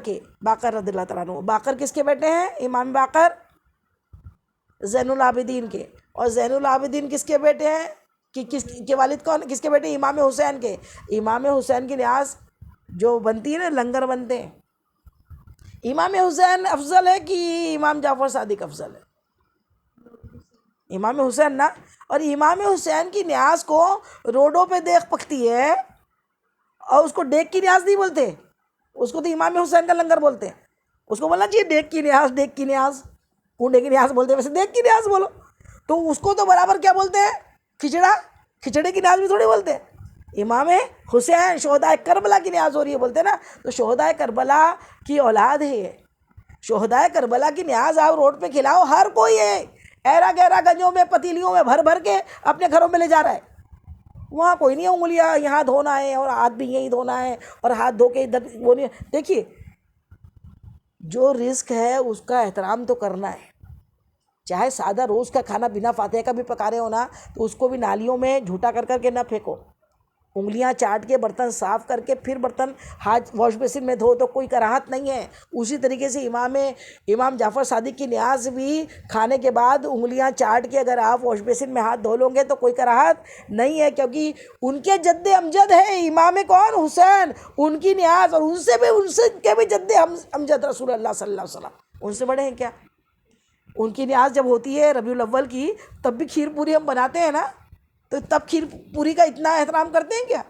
رضی اللہ تعالیٰ عنہ۔ باقر کس کے بیٹے ہیں؟ امام باقر زین العابدین کے۔ اور زین العابدین کس کے بیٹے ہیں؟ کس کے والد کون؟ کس کے بیٹے؟ امام حسین کے۔ امام حسین کی نیاز جو بنتی ہے نا، لنگر بنتے ہیں، امام حسین افضل ہے کہ امام جعفر صادق افضل ہے؟ امام حسین نا۔ اور امام حسین کی نیاز کو روڈوں پہ دیکھ پکتی ہے، اور اس کو ڈیک کی نیاز نہیں بولتے، اس کو تو امام حسین کا لنگر بولتے ہیں۔ اس کو بولنا چاہیے دیکھ کی نیاز، دیکھ کی نیاز، اونڈے کی نیاز بولتے ہیں ویسے دیکھ کی نیاز بولو. تو اس کو تو برابر کیا بولتے ہیں؟ کھچڑا، کھچڑے کی نیاز بھی تھوڑی بولتے ہیں. امام حسین شہداء کربلا کی نیاز ہو رہی ہے بولتے ہیں نا. تو شہداء کربلا کی اولاد ہے یہ. شہداء کربلا کی نیاز آپ روڈ پہ کھلاؤ، ہر کوئی ہے ایرا گیرا گنجوں میں پتیلیوں میں بھر بھر کے اپنے گھروں میں لے جا رہا ہے. وہاں کوئی نہیں ہے انگلیاں یہاں دھونا ہے اور ہاتھ بھی یہیں دھونا ہے اور ہاتھ دھو کے ادھر وہ نہیں. دیکھیے جو رزق ہے اس کا احترام تو کرنا ہے. چاہے سادہ روز کا کھانا بنا فاتحہ کا بھی پکا رہے ہو نا تو اس کو بھی نالیوں میں جھوٹا کر کر کے نہ پھینکو. انگلیاں چاٹ کے برتن صاف کر کے پھر برتن ہاتھ واش بیسن میں دھو تو کوئی کراہت نہیں ہے. اسی طریقے سے امام جعفر صادق کی نیاز بھی کھانے کے بعد انگلیاں چاٹ کے اگر آپ واش بیسن میں ہاتھ دھو لو گے تو کوئی کراہت نہیں ہے، کیونکہ ان کے جد امجد ہے امام کون؟ حسین. ان کی نیاز اور ان سے کے بھی جد امجد رسول اللہ صلی اللہ علیہ وسلم، ان سے بڑے ہیں کیا؟ ان کی نیاز جب ہوتی ہے ربیع الاول کی تب بھی کھیر پوری ہم بناتے ہیں نا، تو تب کھیر پوری کا اتنا احترام کرتے ہیں کیا؟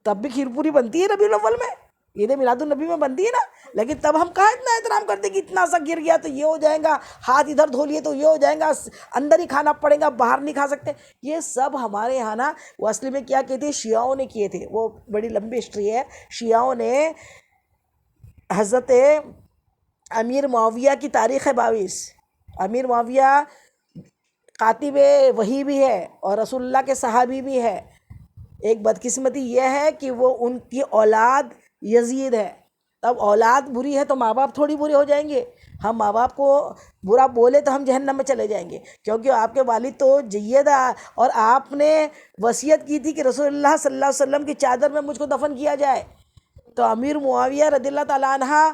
تب بھی کھیر پوری بنتی ہے ربیع الاول میں، عید میلاد النبی میں بنتی ہے نا. لیکن تب ہم کہاں اتنا احترام کرتے کہ اتنا سا گر گیا تو یہ ہو جائے گا، ہاتھ ادھر دھو لیے تو یہ ہو جائے گا، اندر ہی کھانا پڑے گا، باہر نہیں کھا سکتے. یہ سب ہمارے یہاں نا وہ اصلی میں کیا کہتے ہیں شیعوں نے کیے تھے. وہ بڑی لمبی ہسٹری ہے. شیعوں نے حضرت امیر معاویہ کی تاریخ 22، امیر معاویہ کاتب وحی بھی ہے اور رسول اللہ کے صحابی بھی ہے. ایک بدقسمتی یہ ہے کہ وہ ان کی اولاد یزید ہے. تب اولاد بری ہے تو ماں باپ تھوڑی برے ہو جائیں گے؟ ہم ماں باپ کو برا بولے تو ہم جہنم میں چلے جائیں گے، کیونکہ آپ کے والد تو جید اور آپ نے وصیت کی تھی کہ رسول اللہ صلی اللہ علیہ وسلم کی چادر میں مجھ کو دفن کیا جائے. تو امیر معاویہ رضی اللہ تعالیٰ عنہ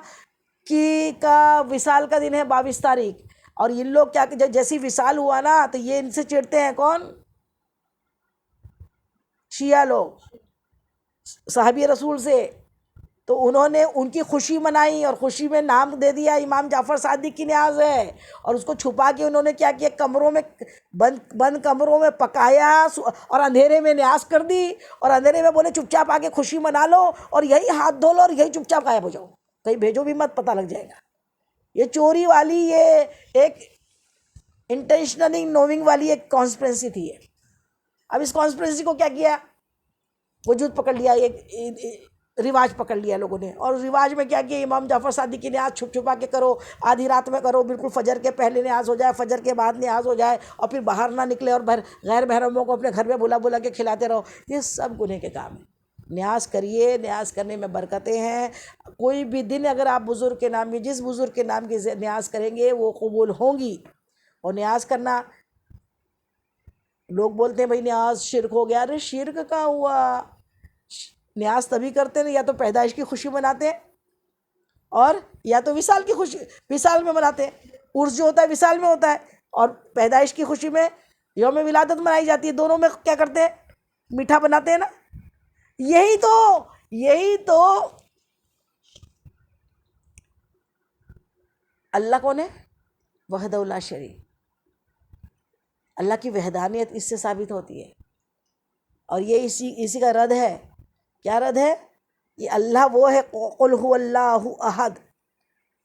کی کا وصال کا دن ہے 22 تاریخ، اور ان لوگ کیا کہ جیسی وصال ہوا نا تو یہ ان سے چڑھتے ہیں. کون؟ شیعہ لوگ صحابی رسول سے. تو انہوں نے ان کی خوشی منائی اور خوشی میں نام دے دیا امام جعفر صادق کی نیاز ہے، اور اس کو چھپا کے انہوں نے کیا کیا کمروں میں بند کمروں میں پکایا اور اندھیرے میں نیاز کر دی، اور اندھیرے میں بولے چپ چاپ آ کے خوشی منا لو اور یہی ہاتھ دھو لو اور یہی چپ چاپ غائب ہو جاؤ، کہیں بھیجو بھی مت، پتہ لگ جائے گا. یہ چوری والی یہ ایک انٹینشنلی نوئنگ والی ایک کانسپریسی تھی. اب اس کانسپریسی کو کیا کیا؟ وجود پکڑ لیا، ایک رواج پکڑ لیا لوگوں نے. اور رواج میں کیا کیا؟ امام جعفر صادق کی نیاز چھپ چھپا کے کرو، آدھی رات میں کرو، بالکل فجر کے پہلے نیاز ہو جائے، فجر کے بعد نیاز ہو جائے، اور پھر باہر نہ نکلے اور غیر محرموں کو اپنے گھر میں بلا بلا کے کھلاتے رہو. یہ سب گناہ کے کام ہیں. نیاز کریے، نیاز کرنے میں برکتیں ہیں. کوئی بھی دن اگر آپ بزرگ کے نام کی، جس بزرگ کے نام کی نیاز کریں گے وہ قبول ہوں گی. اور نیاز کرنا، لوگ بولتے ہیں بھائی نیاز شرک ہو گیا. ارے شرک کہاں ہوا؟ نیاز تبھی کرتے ہیں یا تو پیدائش کی خوشی مناتے ہیں، اور یا تو وصال کی خوشی، وصال میں مناتے ہیں. عرس جو ہوتا ہے وصال میں ہوتا ہے، اور پیدائش کی خوشی میں یوم ولادت منائی جاتی ہے. دونوں میں کیا کرتے ہیں؟ میٹھا بناتے ہیں نا. یہی تو اللہ کون ہے؟ وحدہ لا شریک. اللہ کی وحدانیت اس سے ثابت ہوتی ہے، اور یہ اسی کا رد ہے. کیا رد ہے؟ یہ اللہ وہ ہے قل هو اللہ احد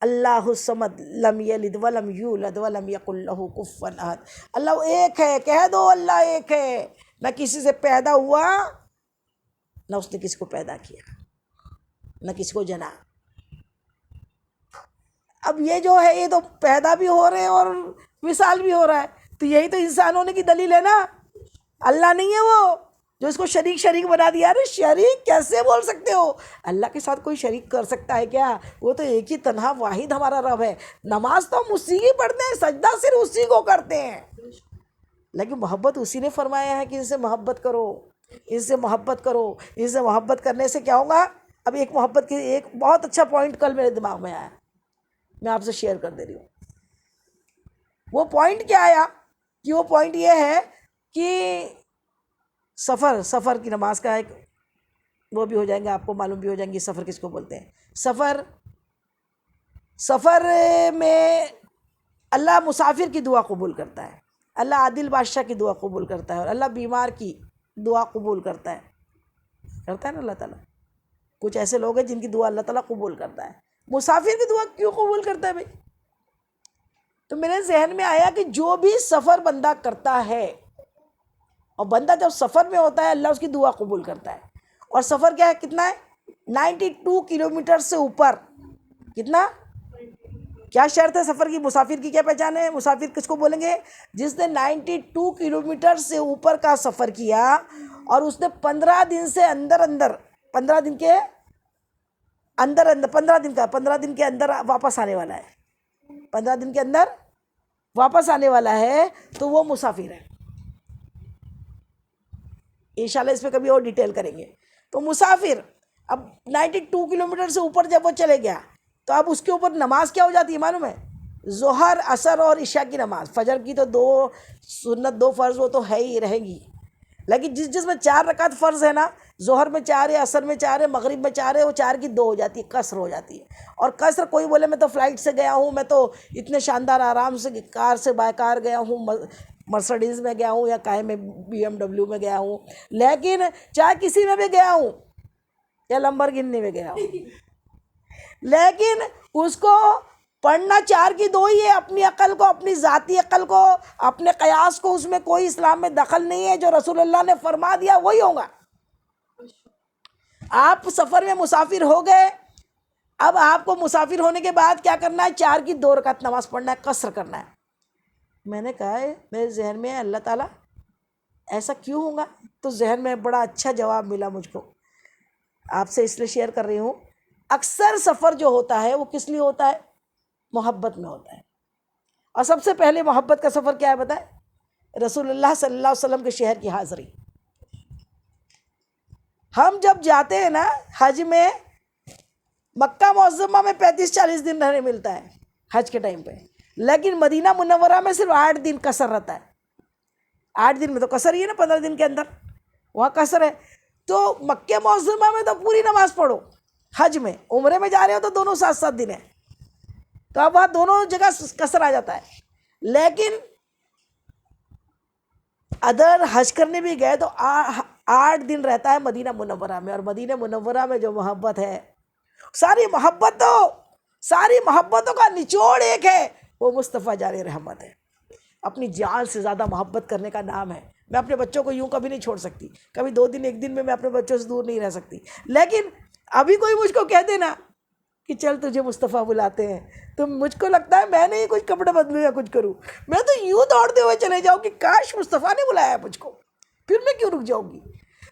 اللہ الصمد لم یلد ولم یولد ولم یکن له کفوا احد. اللہ ایک ہے، کہہ دو اللہ ایک ہے، نہ کسی سے پیدا ہوا نہ اس نے کسی کو پیدا کیا، نہ کسی کو جنا. اب یہ جو ہے یہ تو پیدا بھی ہو رہے ہیں اور وصال بھی ہو رہا ہے. تو یہی تو انسان ہونے کی دلیل ہے نا. اللہ نہیں ہے وہ جو اس کو شریک بنا دیا. ارے شریک کیسے بول سکتے ہو؟ اللہ کے ساتھ کوئی شریک کر سکتا ہے کیا؟ وہ تو ایک ہی تنہا واحد ہمارا رب ہے. نماز تو ہم اسی کی پڑھتے ہیں، سجدہ صرف اسی کو کرتے ہیں، لیکن محبت اسی نے فرمایا ہے کہ ان سے محبت کرو، ان سے محبت کرو. ان سے محبت کرنے سے کیا ہوگا؟ اب ایک محبت کی ایک بہت اچھا پوائنٹ کل میرے دماغ میں آیا، میں آپ سے شیئر کر دے رہی ہوں. وہ پوائنٹ کیا آیا کہ وہ پوائنٹ یہ ہے کہ سفر کی نماز کا ایک وہ بھی ہو جائیں گے، آپ کو معلوم بھی ہو جائیں گے سفر کس کو بولتے ہیں. سفر میں اللہ مسافر کی دعا قبول کرتا ہے، اللہ عادل بادشاہ کی دعا قبول کرتا ہے، اور اللہ بیمار کی دعا قبول کرتا ہے نا اللہ تعالیٰ. کچھ ایسے لوگ ہیں جن کی دعا اللہ تعالیٰ قبول کرتا ہے. مسافر کی دعا کیوں قبول کرتا ہے بھائی؟ تو میرے ذہن میں آیا کہ جو بھی سفر بندہ کرتا ہے، اور بندہ جب سفر میں ہوتا ہے اللہ اس کی دعا قبول کرتا ہے. اور سفر کیا ہے، کتنا ہے؟ 92 کلومیٹر سے اوپر. کتنا؟ کیا شرط ہے سفر کی؟ مسافر کی کیا پہچان ہے؟ مسافر کس کو بولیں گے؟ جس نے 92 کلومیٹر سے اوپر کا سفر کیا اور اس نے 15 دن سے اندر 15 دن کے اندر 15 دن کے اندر واپس آنے والا ہے، 15 دن کے اندر واپس آنے والا ہے، تو وہ مسافر ہے. انشاءاللہ اس پہ کبھی اور ڈیٹیل کریں گے. تو مسافر اب 92 کلومیٹر سے اوپر جب وہ چلے گیا تو اب اس کے اوپر نماز کیا ہو جاتی ہے معلوم ہے؟ ظہر، عصر اور عشاء کی نماز. فجر کی تو 2 سنت 2 فرض وہ تو ہے ہی رہیں گی، لیکن جس میں 4 رکعت فرض ہے نا، ظہر میں 4 ہے، عصر میں 4 ہے، مغرب میں 4 ہے، وہ 4 کی 2 ہو جاتی ہے، قصر ہو جاتی ہے. اور قصر کوئی بولے میں تو فلائٹ سے گیا ہوں، میں تو اتنے شاندار آرام سے کار سے بائی کار گیا ہوں، مرسڈیز میں گیا ہوں یا کہیں میں BMW میں گیا ہوں، لیکن چاہے کسی میں بھی گیا ہوں یا لمبرگھنی میں گیا ہوں، لیکن اس کو پڑھنا 4 کی 2 ہی ہے. اپنی عقل کو، اپنی ذاتی عقل کو، اپنے قیاس کو، اس میں کوئی اسلام میں دخل نہیں ہے. جو رسول اللہ نے فرما دیا وہی ہوگا. آپ سفر میں مسافر ہو گئے، اب آپ کو مسافر ہونے کے بعد کیا کرنا ہے؟ 4 کی 2 رکعت نماز پڑھنا ہے، قصر کرنا ہے. میں نے کہا ہے میرے ذہن میں اللہ تعالیٰ ایسا کیوں ہوگا؟ تو ذہن میں بڑا اچھا جواب ملا مجھ کو، آپ سے اس لیے شیئر کر رہی ہوں. اکثر سفر جو ہوتا ہے وہ کس لیے ہوتا ہے؟ محبت میں ہوتا ہے. اور سب سے پہلے محبت کا سفر کیا ہے بتائیں؟ رسول اللہ صلی اللہ علیہ وسلم کے شہر کی حاضری. ہم جب جاتے ہیں نا حج میں، مکہ معظمہ میں 35-40 دن رہنے ملتا ہے حج کے ٹائم پہ، لیکن مدینہ منورہ میں صرف 8 دن قصر رہتا ہے. 8 دن میں تو قصر ہی ہے نا، 15 دن کے اندر وہاں قصر ہے. تو مکہ معظمہ میں تو پوری نماز پڑھو. حج میں، عمرے میں جا رہے ہو تو دونوں 7 دن ہیں، تو اب وہاں دونوں جگہ قصر آ جاتا ہے. لیکن ادر حج کرنے بھی گئے تو 8 دن رہتا ہے مدینہ منورہ میں. اور مدینہ منورہ میں جو محبت ہے، ساری محبتوں کا نچوڑ ایک ہے، وہ مصطفیٰ جان رحمت ہے. اپنی جان سے زیادہ محبت کرنے کا نام ہے. میں اپنے بچوں کو یوں کبھی نہیں چھوڑ سکتی، کبھی 2 دن 1 دن میں اپنے بچوں سے دور نہیں رہ سکتی. لیکن ابھی کوئی مجھ کو کہہ دینا کہ چل تجھے مصطفیٰ بلاتے ہیں، تو مجھ کو لگتا ہے میں نہیں کچھ کپڑے بدلوں یا کچھ کروں، میں تو یوں دوڑتے ہوئے چلے جاؤں کہ کاش مصطفیٰ نے بلایا ہے مجھ کو، پھر میں کیوں رک جاؤں گی.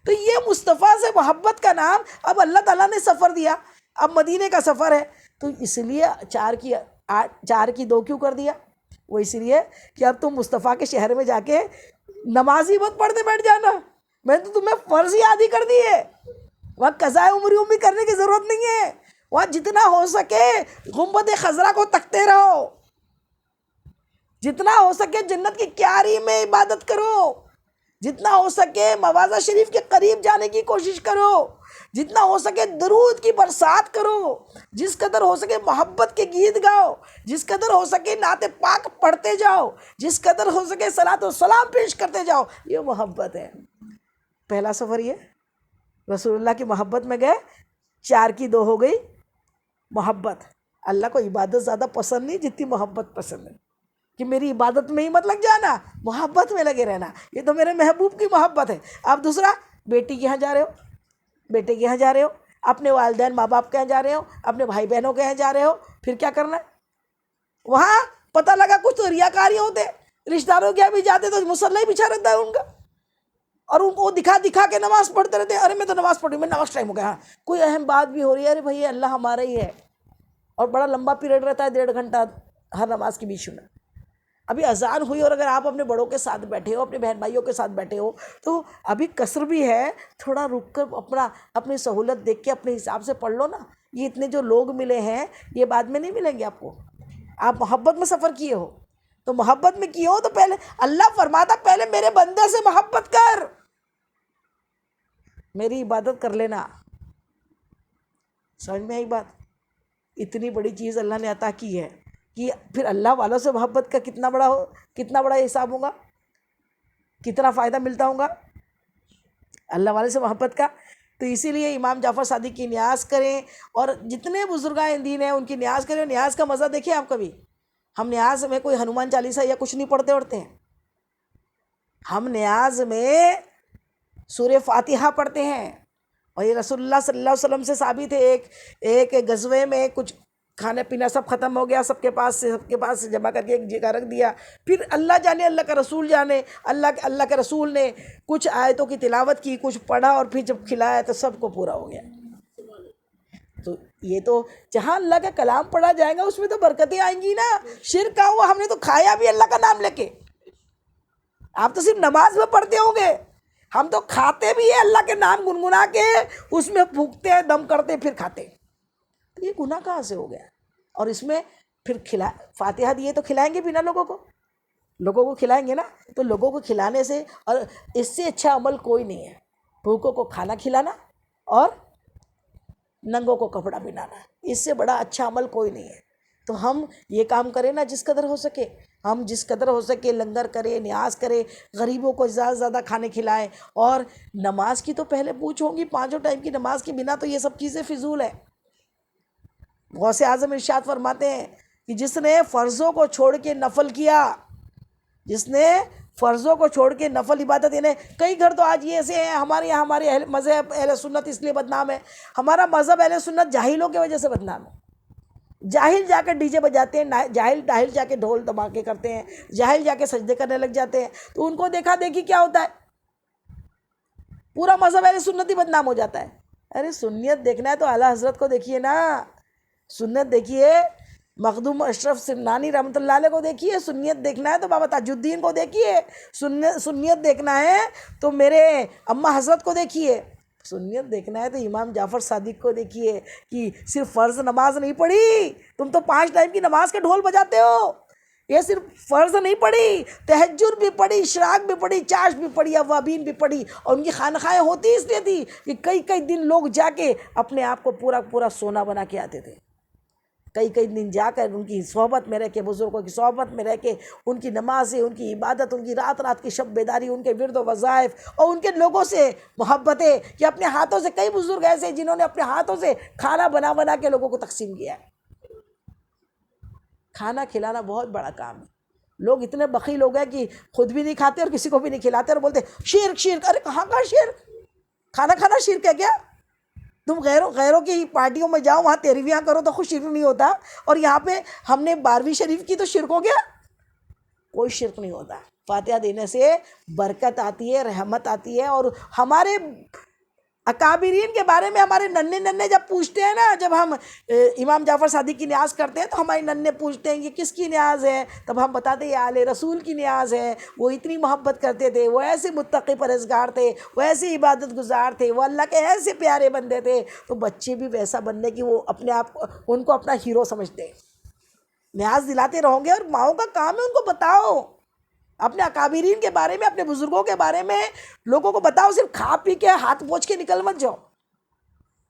تو یہ مصطفیٰ سے محبت کا نام. اب اللہ تعالیٰ نے سفر دیا، اب مدینے کا سفر ہے، تو اس لیے 4 کی 2 کیوں کر دیا؟ وہ اس لیے کہ اب تم مصطفیٰ کے شہر میں جا کے نماز ہی مت پڑھتے بیٹھ جانا، میں تو تمہیں فرض ہی عادی کر دی ہے. وہاں قضاء عمری بھی کرنے کی ضرورت نہیں ہے. وہاں جتنا ہو سکے گنبد خضرا کو تکتے رہو، جتنا ہو سکے جنت کی کیاری میں عبادت کرو، جتنا ہو سکے موازہ شریف کے قریب جانے کی کوشش کرو، جتنا ہو سکے درود کی برسات کرو، جس قدر ہو سکے محبت کے گیت گاؤ، جس قدر ہو سکے نعت پاک پڑھتے جاؤ، جس قدر ہو سکے صلاۃ و سلام پیش کرتے جاؤ. یہ محبت ہے. پہلا سفر یہ رسول اللہ کی محبت میں گئے، 4 کی 2 ہو گئی محبت. اللہ کو عبادت زیادہ پسند نہیں جتنی محبت پسند ہے، کہ میری عبادت میں ہی مت لگ جانا، محبت میں لگے رہنا. یہ تو میرے محبوب کی محبت ہے. آپ دوسرا، بیٹی کے یہاں جا رہے ہو، بیٹے کے یہاں جا رہے ہو، اپنے والدین ماں باپ کے یہاں جا رہے ہو، اپنے بھائی بہنوں کے یہاں جا رہے ہو، پھر کیا کرنا ہے؟ وہاں پتہ لگا کچھ تو ریاکاری ہوتے، رشتہ داروں کے یہاں بھی جاتے تو مصلی بچھا رہتا ہے ان کا، اور ان کو دکھا کے نماز پڑھتے رہتے ہیں. ارے میں تو نماز پڑھی، میں نماز ٹائم ہو گیا. کوئی اہم بات بھی ہو رہی ہے، ارے بھائی اللہ ہمارا ہی ہے، اور بڑا لمبا پیریڈ رہتا ہے 1.5 گھنٹہ ہر نماز کے بیچ میں. ابھی اذان ہوئی اور اگر آپ اپنے بڑوں کے ساتھ بیٹھے ہو، اپنے بہن بھائیوں کے ساتھ بیٹھے ہو، تو ابھی قصر بھی ہے، تھوڑا رک کر اپنی سہولت دیکھ کے اپنے حساب سے پڑھ لو نا. یہ اتنے جو لوگ ملے ہیں یہ بعد میں نہیں ملیں گے آپ کو. آپ محبت میں سفر کیے ہو، تو محبت میں کیے ہو تو پہلے اللہ فرماتا پہلے میرے بندے سے محبت کر، میری عبادت کر لینا. سمجھ میں آئی بات؟ اتنی بڑی چیز اللہ نے عطا کی ہے کہ پھر اللہ والوں سے محبت کا کتنا بڑا حساب ہوگا، کتنا فائدہ ملتا ہوگا اللہ والے سے محبت کا. تو اسی لیے امام جعفر صادق کی نیاز کریں، اور جتنے بزرگان دین ہیں ان کی نیاز کریں. نیاز کا مزہ دیکھیں آپ کبھی. ہم نیاز میں کوئی ہنومان چالیسا یا کچھ نہیں پڑھتے ہیں. ہم نیاز میں سورہ فاتحہ پڑھتے ہیں. اور یہ رسول اللہ صلی اللہ علیہ وسلم سے ثابت ہے. ایک غزوے میں کچھ کھانا پینا سب ختم ہو گیا، سب کے پاس سے جمع کر کے ایک جگہ رکھ دیا. پھر اللہ جانے، اللہ کا رسول جانے، اللہ کے رسول نے کچھ آیتوں کی تلاوت کی، کچھ پڑھا، اور پھر جب کھلایا تو سب کو پورا ہو گیا. تو یہ تو جہاں اللہ کا کلام پڑھا جائے گا اس میں تو برکتیں آئیں گی نا. شرک کا ہوا، ہم نے تو کھایا بھی اللہ کا نام لے کے. آپ تو صرف نماز میں پڑھتے ہوں گے، ہم تو کھاتے بھی ہیں اللہ کے نام گنگنا کے، اس میں پھونکتے ہیں، دم کرتے پھر کھاتے. تو یہ گناہ کہاں سے ہو گیا؟ اور اس میں پھر فاتحہ دیے تو کھلائیں گے بھی نا لوگوں کو کھلائیں گے نا. تو لوگوں کو کھلانے سے، اور اس سے اچھا عمل کوئی نہیں ہے. بھوکوں کو کھانا کھلانا اور ننگوں کو کپڑا پہنانا، اس سے بڑا اچھا عمل کوئی نہیں ہے. تو ہم یہ کام کریں نا جس قدر ہو سکے. ہم جس قدر ہو سکے لنگر کریں، نیاز کریں، غریبوں کو زیادہ سے زیادہ کھانے کھلائیں. اور نماز کی تو پہلے پوچھ ہوگی، 5 ٹائم کی نماز کے بنا تو یہ سب چیزیں فضول ہے. غوث اعظم ارشاد فرماتے ہیں کہ جس نے فرضوں کو چھوڑ کے نفل کیا، جس نے فرضوں کو چھوڑ کے نفل عبادت، یعنی کئی گھر تو آج یہ ایسے ہیں، ہمارے یہاں ہمارے مذہب اہل سنت اس لیے بدنام ہے. ہمارا مذہب اہل سنت جاہلوں کی وجہ سے بدنام ہے. جاہل جا کے ڈی جے بجاتے ہیں، جاہل جا کے ڈھول دھماکے کرتے ہیں، جاہل جا کے سجدے کرنے لگ جاتے ہیں. تو ان کو دیکھا دیکھی کیا ہوتا ہے؟ پورا مذہب اہل سنت ہی بدنام ہو جاتا ہے. ارے سنیت دیکھنا ہے تو اعلیٰ حضرت کو دیکھیے نا. سنت دیکھیے، مخدوم اشرف سمنانی رحمۃ اللہ علیہ کو دیکھیے. سنیت دیکھنا ہے تو بابا تاج الدین کو دیکھیے. سنیت دیکھنا ہے تو میرے اماں حضرت کو دیکھیے. سنیت دیکھنا ہے تو امام جعفر صادق کو دیکھیے کہ صرف فرض نماز نہیں پڑھی. تم تو 5 ٹائم کی نماز کے ڈھول بجاتے ہو. یہ صرف فرض نہیں پڑھی، تہجد بھی پڑھی، اشراق بھی پڑھی، چاش بھی پڑھی، اوابین بھی پڑھی. اور ان کی خانقاہیں ہوتی اس لیے تھی کہ کئی دن لوگ جا کے اپنے آپ کو پورا سونا بنا کے آتے تھے. کئی دن جا کر ان کی صحبت میں رہ کے، بزرگوں کی صحبت میں رہ کے، ان کی نمازیں، ان کی عبادت، ان کی رات کی شب بیداری، ان کے ورد و وظائف، اور ان کے لوگوں سے محبتیں. کہ اپنے ہاتھوں سے، کئی بزرگ ایسے جنہوں نے اپنے ہاتھوں سے کھانا بنا کے لوگوں کو تقسیم کیا ہے. کھانا کھلانا بہت بڑا کام ہے. لوگ اتنے بخیل ہو گئے کہ خود بھی نہیں کھاتے اور کسی کو بھی نہیں کھلاتے، اور بولتے شرک. ارے کہاں کا شرک؟ کھانا کھانا شرک ہے کیا؟ تم غیروں کی پارٹیوں میں جاؤ، وہاں تیرہویاں کرو تو خود شرک نہیں ہوتا، اور یہاں پہ ہم نے 12ویں شریف کی تو شرک ہو گیا. کوئی شرک نہیں ہوتا. فاتحہ دینے سے برکت آتی ہے، رحمت آتی ہے. اور ہمارے اکابرین کے بارے میں ہمارے ننے جب پوچھتے ہیں نا، جب ہم امام جعفر صادق کی نیاز کرتے ہیں تو ہمارے ننے پوچھتے ہیں یہ کس کی نیاز ہے، تب ہم بتاتے ہیں یہ آل رسول کی نیاز ہے. وہ اتنی محبت کرتے تھے، وہ ایسے متقی پرہیزگار تھے، وہ ایسے عبادت گزار تھے، وہ اللہ کے ایسے پیارے بندے تھے. تو بچے بھی ویسا بننے کی وہ اپنے آپ کو، ان کو اپنا ہیرو سمجھتے ہیں. نیاز دلاتے رہو گے، اور ماؤں کا کام ہے ان کو بتاؤ اپنے اکابرین کے بارے میں، اپنے بزرگوں کے بارے میں لوگوں کو بتاؤ. صرف کھا پی کے ہاتھ پوچھ کے نکل مت جاؤ.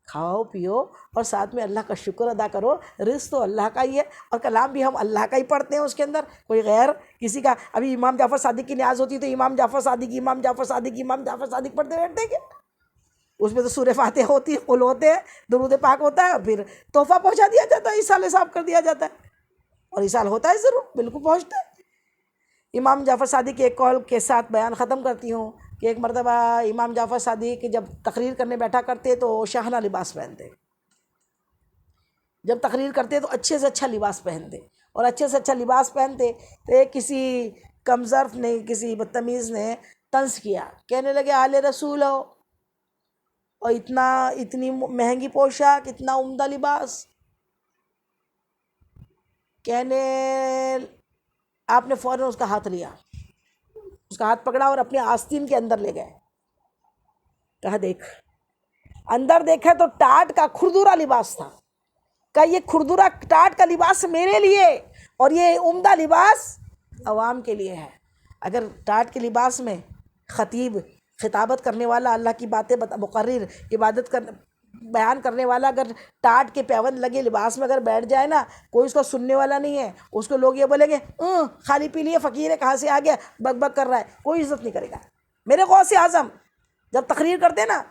کھاؤ پیو اور ساتھ میں اللہ کا شکر ادا کرو. رزق تو اللہ کا ہی ہے، اور کلام بھی ہم اللہ کا ہی پڑھتے ہیں. اس کے اندر کوئی غیر کسی کا. ابھی امام جعفر صادق کی نیاز ہوتی تو امام جعفر صادق پڑھتے بیٹھتے کیا؟ اس میں تو سورہ فاتحہ ہوتی ہے، قل ہوتے ہیں، درود پاک ہوتا ہے، پھر تحفہ پہنچا دیا جاتا ہے، ایصال حساب کر دیا جاتا ہے. اور ایصال ہوتا ہے ضرور، بالکل پہنچتا ہے. امام جعفر صادق کے ایک قول کے ساتھ بیان ختم کرتی ہوں کہ ایک مرتبہ امام جعفر صادق جب تقریر کرنے بیٹھا کرتے تو شاہانہ لباس پہنتے. جب تقریر کرتے تو اچھے سے اچھا لباس پہنتے، اور اچھے سے اچھا لباس پہنتے. تو ایک کسی کمظرف نے، کسی بدتمیز نے طنز کیا، کہنے لگے آل رسول ہو اور اتنی مہنگی پوشاک، اتنا عمدہ لباس. کہنے آپ نے فوراً اس کا ہاتھ لیا، اس کا ہاتھ پکڑا اور اپنے آستین کے اندر لے گئے. کہا دیکھ. اندر دیکھا تو ٹاٹ کا کھردرا لباس تھا. کہا یہ کھردرا ٹاٹ کا لباس میرے لیے، اور یہ عمدہ لباس عوام کے لیے ہے. اگر ٹاٹ کے لباس میں خطیب، خطابت کرنے والا، اللہ کی باتیں مقرر، عبادت بیان کرنے والا، اگر ٹاٹ کے پیوند لگے لباس میں اگر بیٹھ جائے نا، کوئی اس کو سننے والا نہیں ہے. اس کو لوگ یہ بولیں گے خالی پی لیے، فقیر ہے، کہاں سے آ گیا، بک بک کر رہا ہے. کوئی عزت نہیں کرے گا. میرے غوث اعظم جب تقریر کرتے نا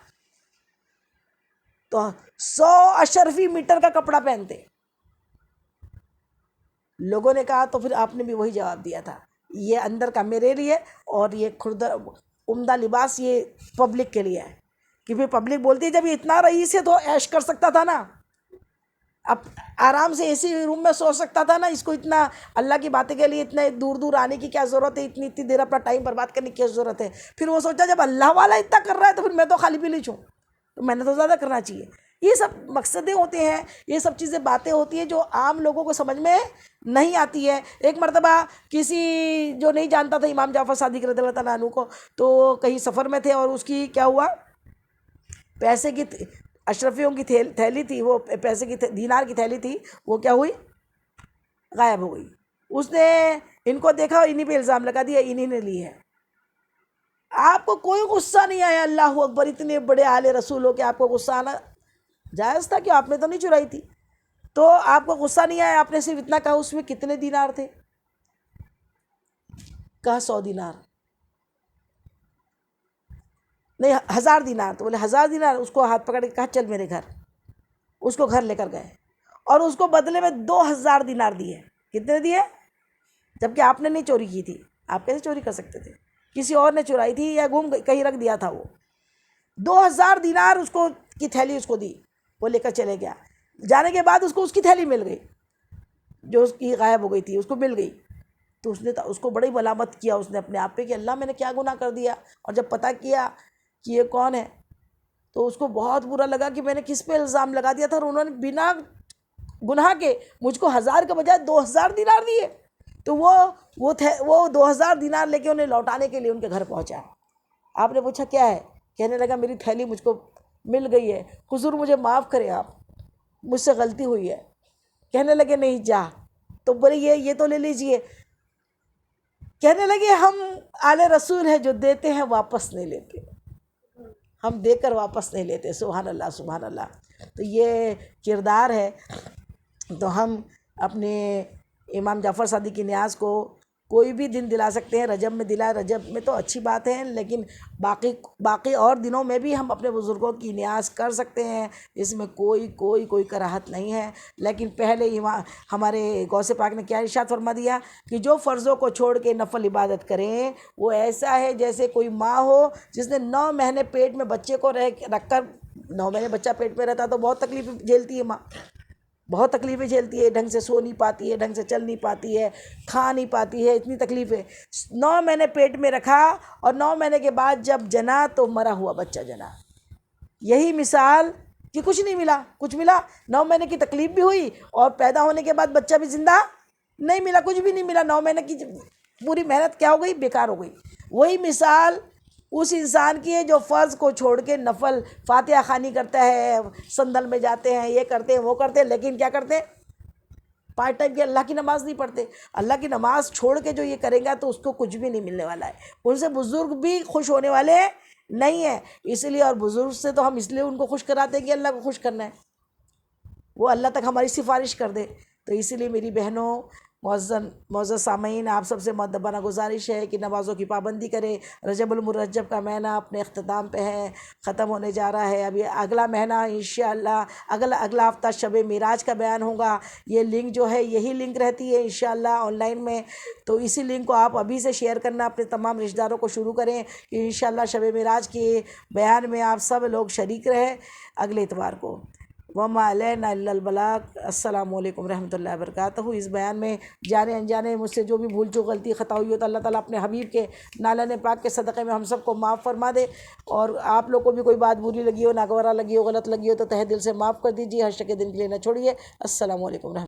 تو 100 اشرفی میٹر کا کپڑا پہنتے. لوگوں نے کہا تو پھر آپ نے بھی وہی جواب دیا تھا، یہ اندر کا میرے لیے اور یہ عمدہ لباس یہ پبلک کے لیے ہے. کہ پھر پبلک بولتی ہے جب یہ اتنا رئیس ہے تو عیش کر سکتا تھا نا، اب آرام سے اے سی روم میں سو سکتا تھا نا، اس کو اتنا اللہ کی باتیں کے لیے اتنے دور دور آنے کی کیا ضرورت ہے، اتنی دیر اپنا ٹائم برباد کرنے کی کیا ضرورت ہے. پھر وہ سوچا جب اللہ والا اتنا کر رہا ہے تو پھر میں تو خالی پیلی چھوں، تو میں نے تو زیادہ کرنا چاہیے. یہ سب مقصدیں ہوتے ہیں، یہ سب چیزیں باتیں ہوتی ہیں جو عام لوگوں کو سمجھ میں نہیں آتی ہے. ایک مرتبہ کسی جو نہیں جانتا تھا امام جعفر صادق رضی اللہ تعالیٰ عنہ کو، تو کہیں سفر میں تھے اور اس کی کیا ہوا، پیسے کی اشرفیوں کی تھیلی تھی، وہ پیسے کی دینار کی تھیلی تھی، وہ کیا ہوئی، غائب ہو گئی. اس نے ان کو دیکھا اور انہی پہ الزام لگا دیا انہی نے لی ہے. آپ کو کوئی غصہ نہیں آیا، اللہ اکبر، اتنے بڑے آل رسول ہو کہ آپ کو غصہ آنا جائز تھا کہ آپ نے تو نہیں چرائی تھی. تو آپ کو غصہ نہیں آیا، آپ نے صرف اتنا کہا اس میں کتنے دینار تھے، کہا 100 دینار، نہیں 1000 دینار. تو بولے 1000 دینار. اس کو ہاتھ پکڑ کے کہا چل میرے گھر. اس کو گھر لے کر گئے اور اس کو بدلے میں 2000 دینار دیے. کتنے دیے؟ جبکہ آپ نے نہیں چوری کی تھی، آپ کیسے چوری کر سکتے تھے، کسی اور نے چرائی تھی یا گم کہیں رکھ دیا تھا. وہ 2000 دینار اس کو کی تھیلی اس کو دی، وہ لے کر چلے گیا. جانے کے بعد اس کو اس کی تھیلی مل گئی جو اس کی غائب ہو گئی تھی، اس کو مل گئی. تو اس نے اس کو بڑی ملامت کیا اس نے اپنے آپ پہ کہ اللہ میں نے کیا گناہ کر دیا. اور جب پتہ کیا کہ یہ کون ہے تو اس کو بہت برا لگا کہ میں نے کس پہ الزام لگا دیا تھا، اور انہوں نے بنا گناہ کے مجھ کو 1000 کے بجائے 2000 دینار دیے. تو وہ 2000 دینار لے کے انہیں لوٹانے کے لیے ان کے گھر پہنچا. آپ نے پوچھا کیا ہے؟ کہنے لگا میری تھیلی مجھ کو مل گئی ہے، حضور مجھے معاف کرے آپ، مجھ سے غلطی ہوئی ہے. کہنے لگے نہیں جا. تو بولے یہ تو لے لیجئے. کہنے لگے ہم آل رسول ہیں جو دیتے ہیں واپس نہیں لیتے، ہم دے کر واپس نہیں لیتے. سبحان اللہ سبحان اللہ. تو یہ کردار ہے. تو ہم اپنے امام جعفر صادق کی نیاز کو کوئی بھی دن دلا سکتے ہیں. رجب میں دلائے، رجب میں تو اچھی بات ہے، لیکن باقی اور دنوں میں بھی ہم اپنے بزرگوں کی نیاز کر سکتے ہیں، اس میں کوئی کراہت نہیں ہے. لیکن پہلے ہمارے غوث پاک نے کیا ارشاد فرما دیا کہ جو فرضوں کو چھوڑ کے نفل عبادت کریں وہ ایسا ہے جیسے کوئی ماں ہو جس نے 9 مہینے پیٹ میں بچے کو رکھ کر، 9 مہینے بچہ پیٹ میں رہتا تو بہت تکلیف جھیلتی ہے ماں، بہت تکلیفیں جھیلتی ہے، ڈھنگ سے سو نہیں پاتی ہے، ڈھنگ سے چل نہیں پاتی ہے، کھا نہیں پاتی ہے، اتنی تکلیفیں. 9 مہینے پیٹ میں رکھا اور 9 مہینے کے بعد جب جنا تو مرا ہوا بچہ جنا. یہی مثال کہ کچھ نہیں ملا، کچھ ملا، 9 مہینے کی تکلیف بھی ہوئی اور پیدا ہونے کے بعد بچہ بھی زندہ نہیں ملا، کچھ بھی نہیں ملا. 9 مہینے کی پوری محنت کیا ہو گئی، بیکار ہو گئی. وہی مثال اس انسان کی ہے جو فرض کو چھوڑ کے نفل فاتحہ خوانی کرتا ہے، سندل میں جاتے ہیں، یہ کرتے ہیں وہ کرتے ہیں، لیکن کیا کرتے ہیں، پارٹ ٹائم کی اللہ کی نماز نہیں پڑھتے. اللہ کی نماز چھوڑ کے جو یہ کرے گا تو اس کو کچھ بھی نہیں ملنے والا ہے. ان سے بزرگ بھی خوش ہونے والے نہیں ہیں. اس لیے اور بزرگ سے تو ہم اس لیے ان کو خوش کراتے ہیں کہ اللہ کو خوش کرنا ہے، وہ اللہ تک ہماری سفارش کر دے. تو اسی لیے میری بہنوں، معزز سامعین، آپ سب سے مؤدبانہ گزارش ہے کہ نمازوں کی پابندی کرے. رجب المرجب کا مہینہ اپنے اختتام پہ ہے، ختم ہونے جا رہا ہے. ابھی اگلا مہینہ انشاءاللہ اگلا ہفتہ شب معراج کا بیان ہوگا. یہ لنک جو ہے یہی لنک رہتی ہے انشاءاللہ آن لائن میں، تو اسی لنک کو آپ ابھی سے شیئر کرنا اپنے تمام رشتہ داروں کو شروع کریں کہ انشاءاللہ شب معراج کے بیان میں آپ سب لوگ شریک رہیں اگلے اتوار کو. وما علینا الا البلاغ. السلام علیکم رحمۃ اللہ وبرکاتہ. اس بیان میں جانے انجانے مجھ سے جو بھی بھول چوک غلطی خطا ہوئی ہو تو اللہ تعالیٰ اپنے حبیب کے نالان پاک کے صدقے میں ہم سب کو معاف فرما دے. اور آپ لوگ کو بھی کوئی بات بری لگی ہو، ناگوارہ لگی ہو، غلط لگی ہو تو تہ دل سے معاف کر دیجیے. ہر شک دن کے لیے نہ چھوڑیے. السلام علیکم رحمۃ اللہ.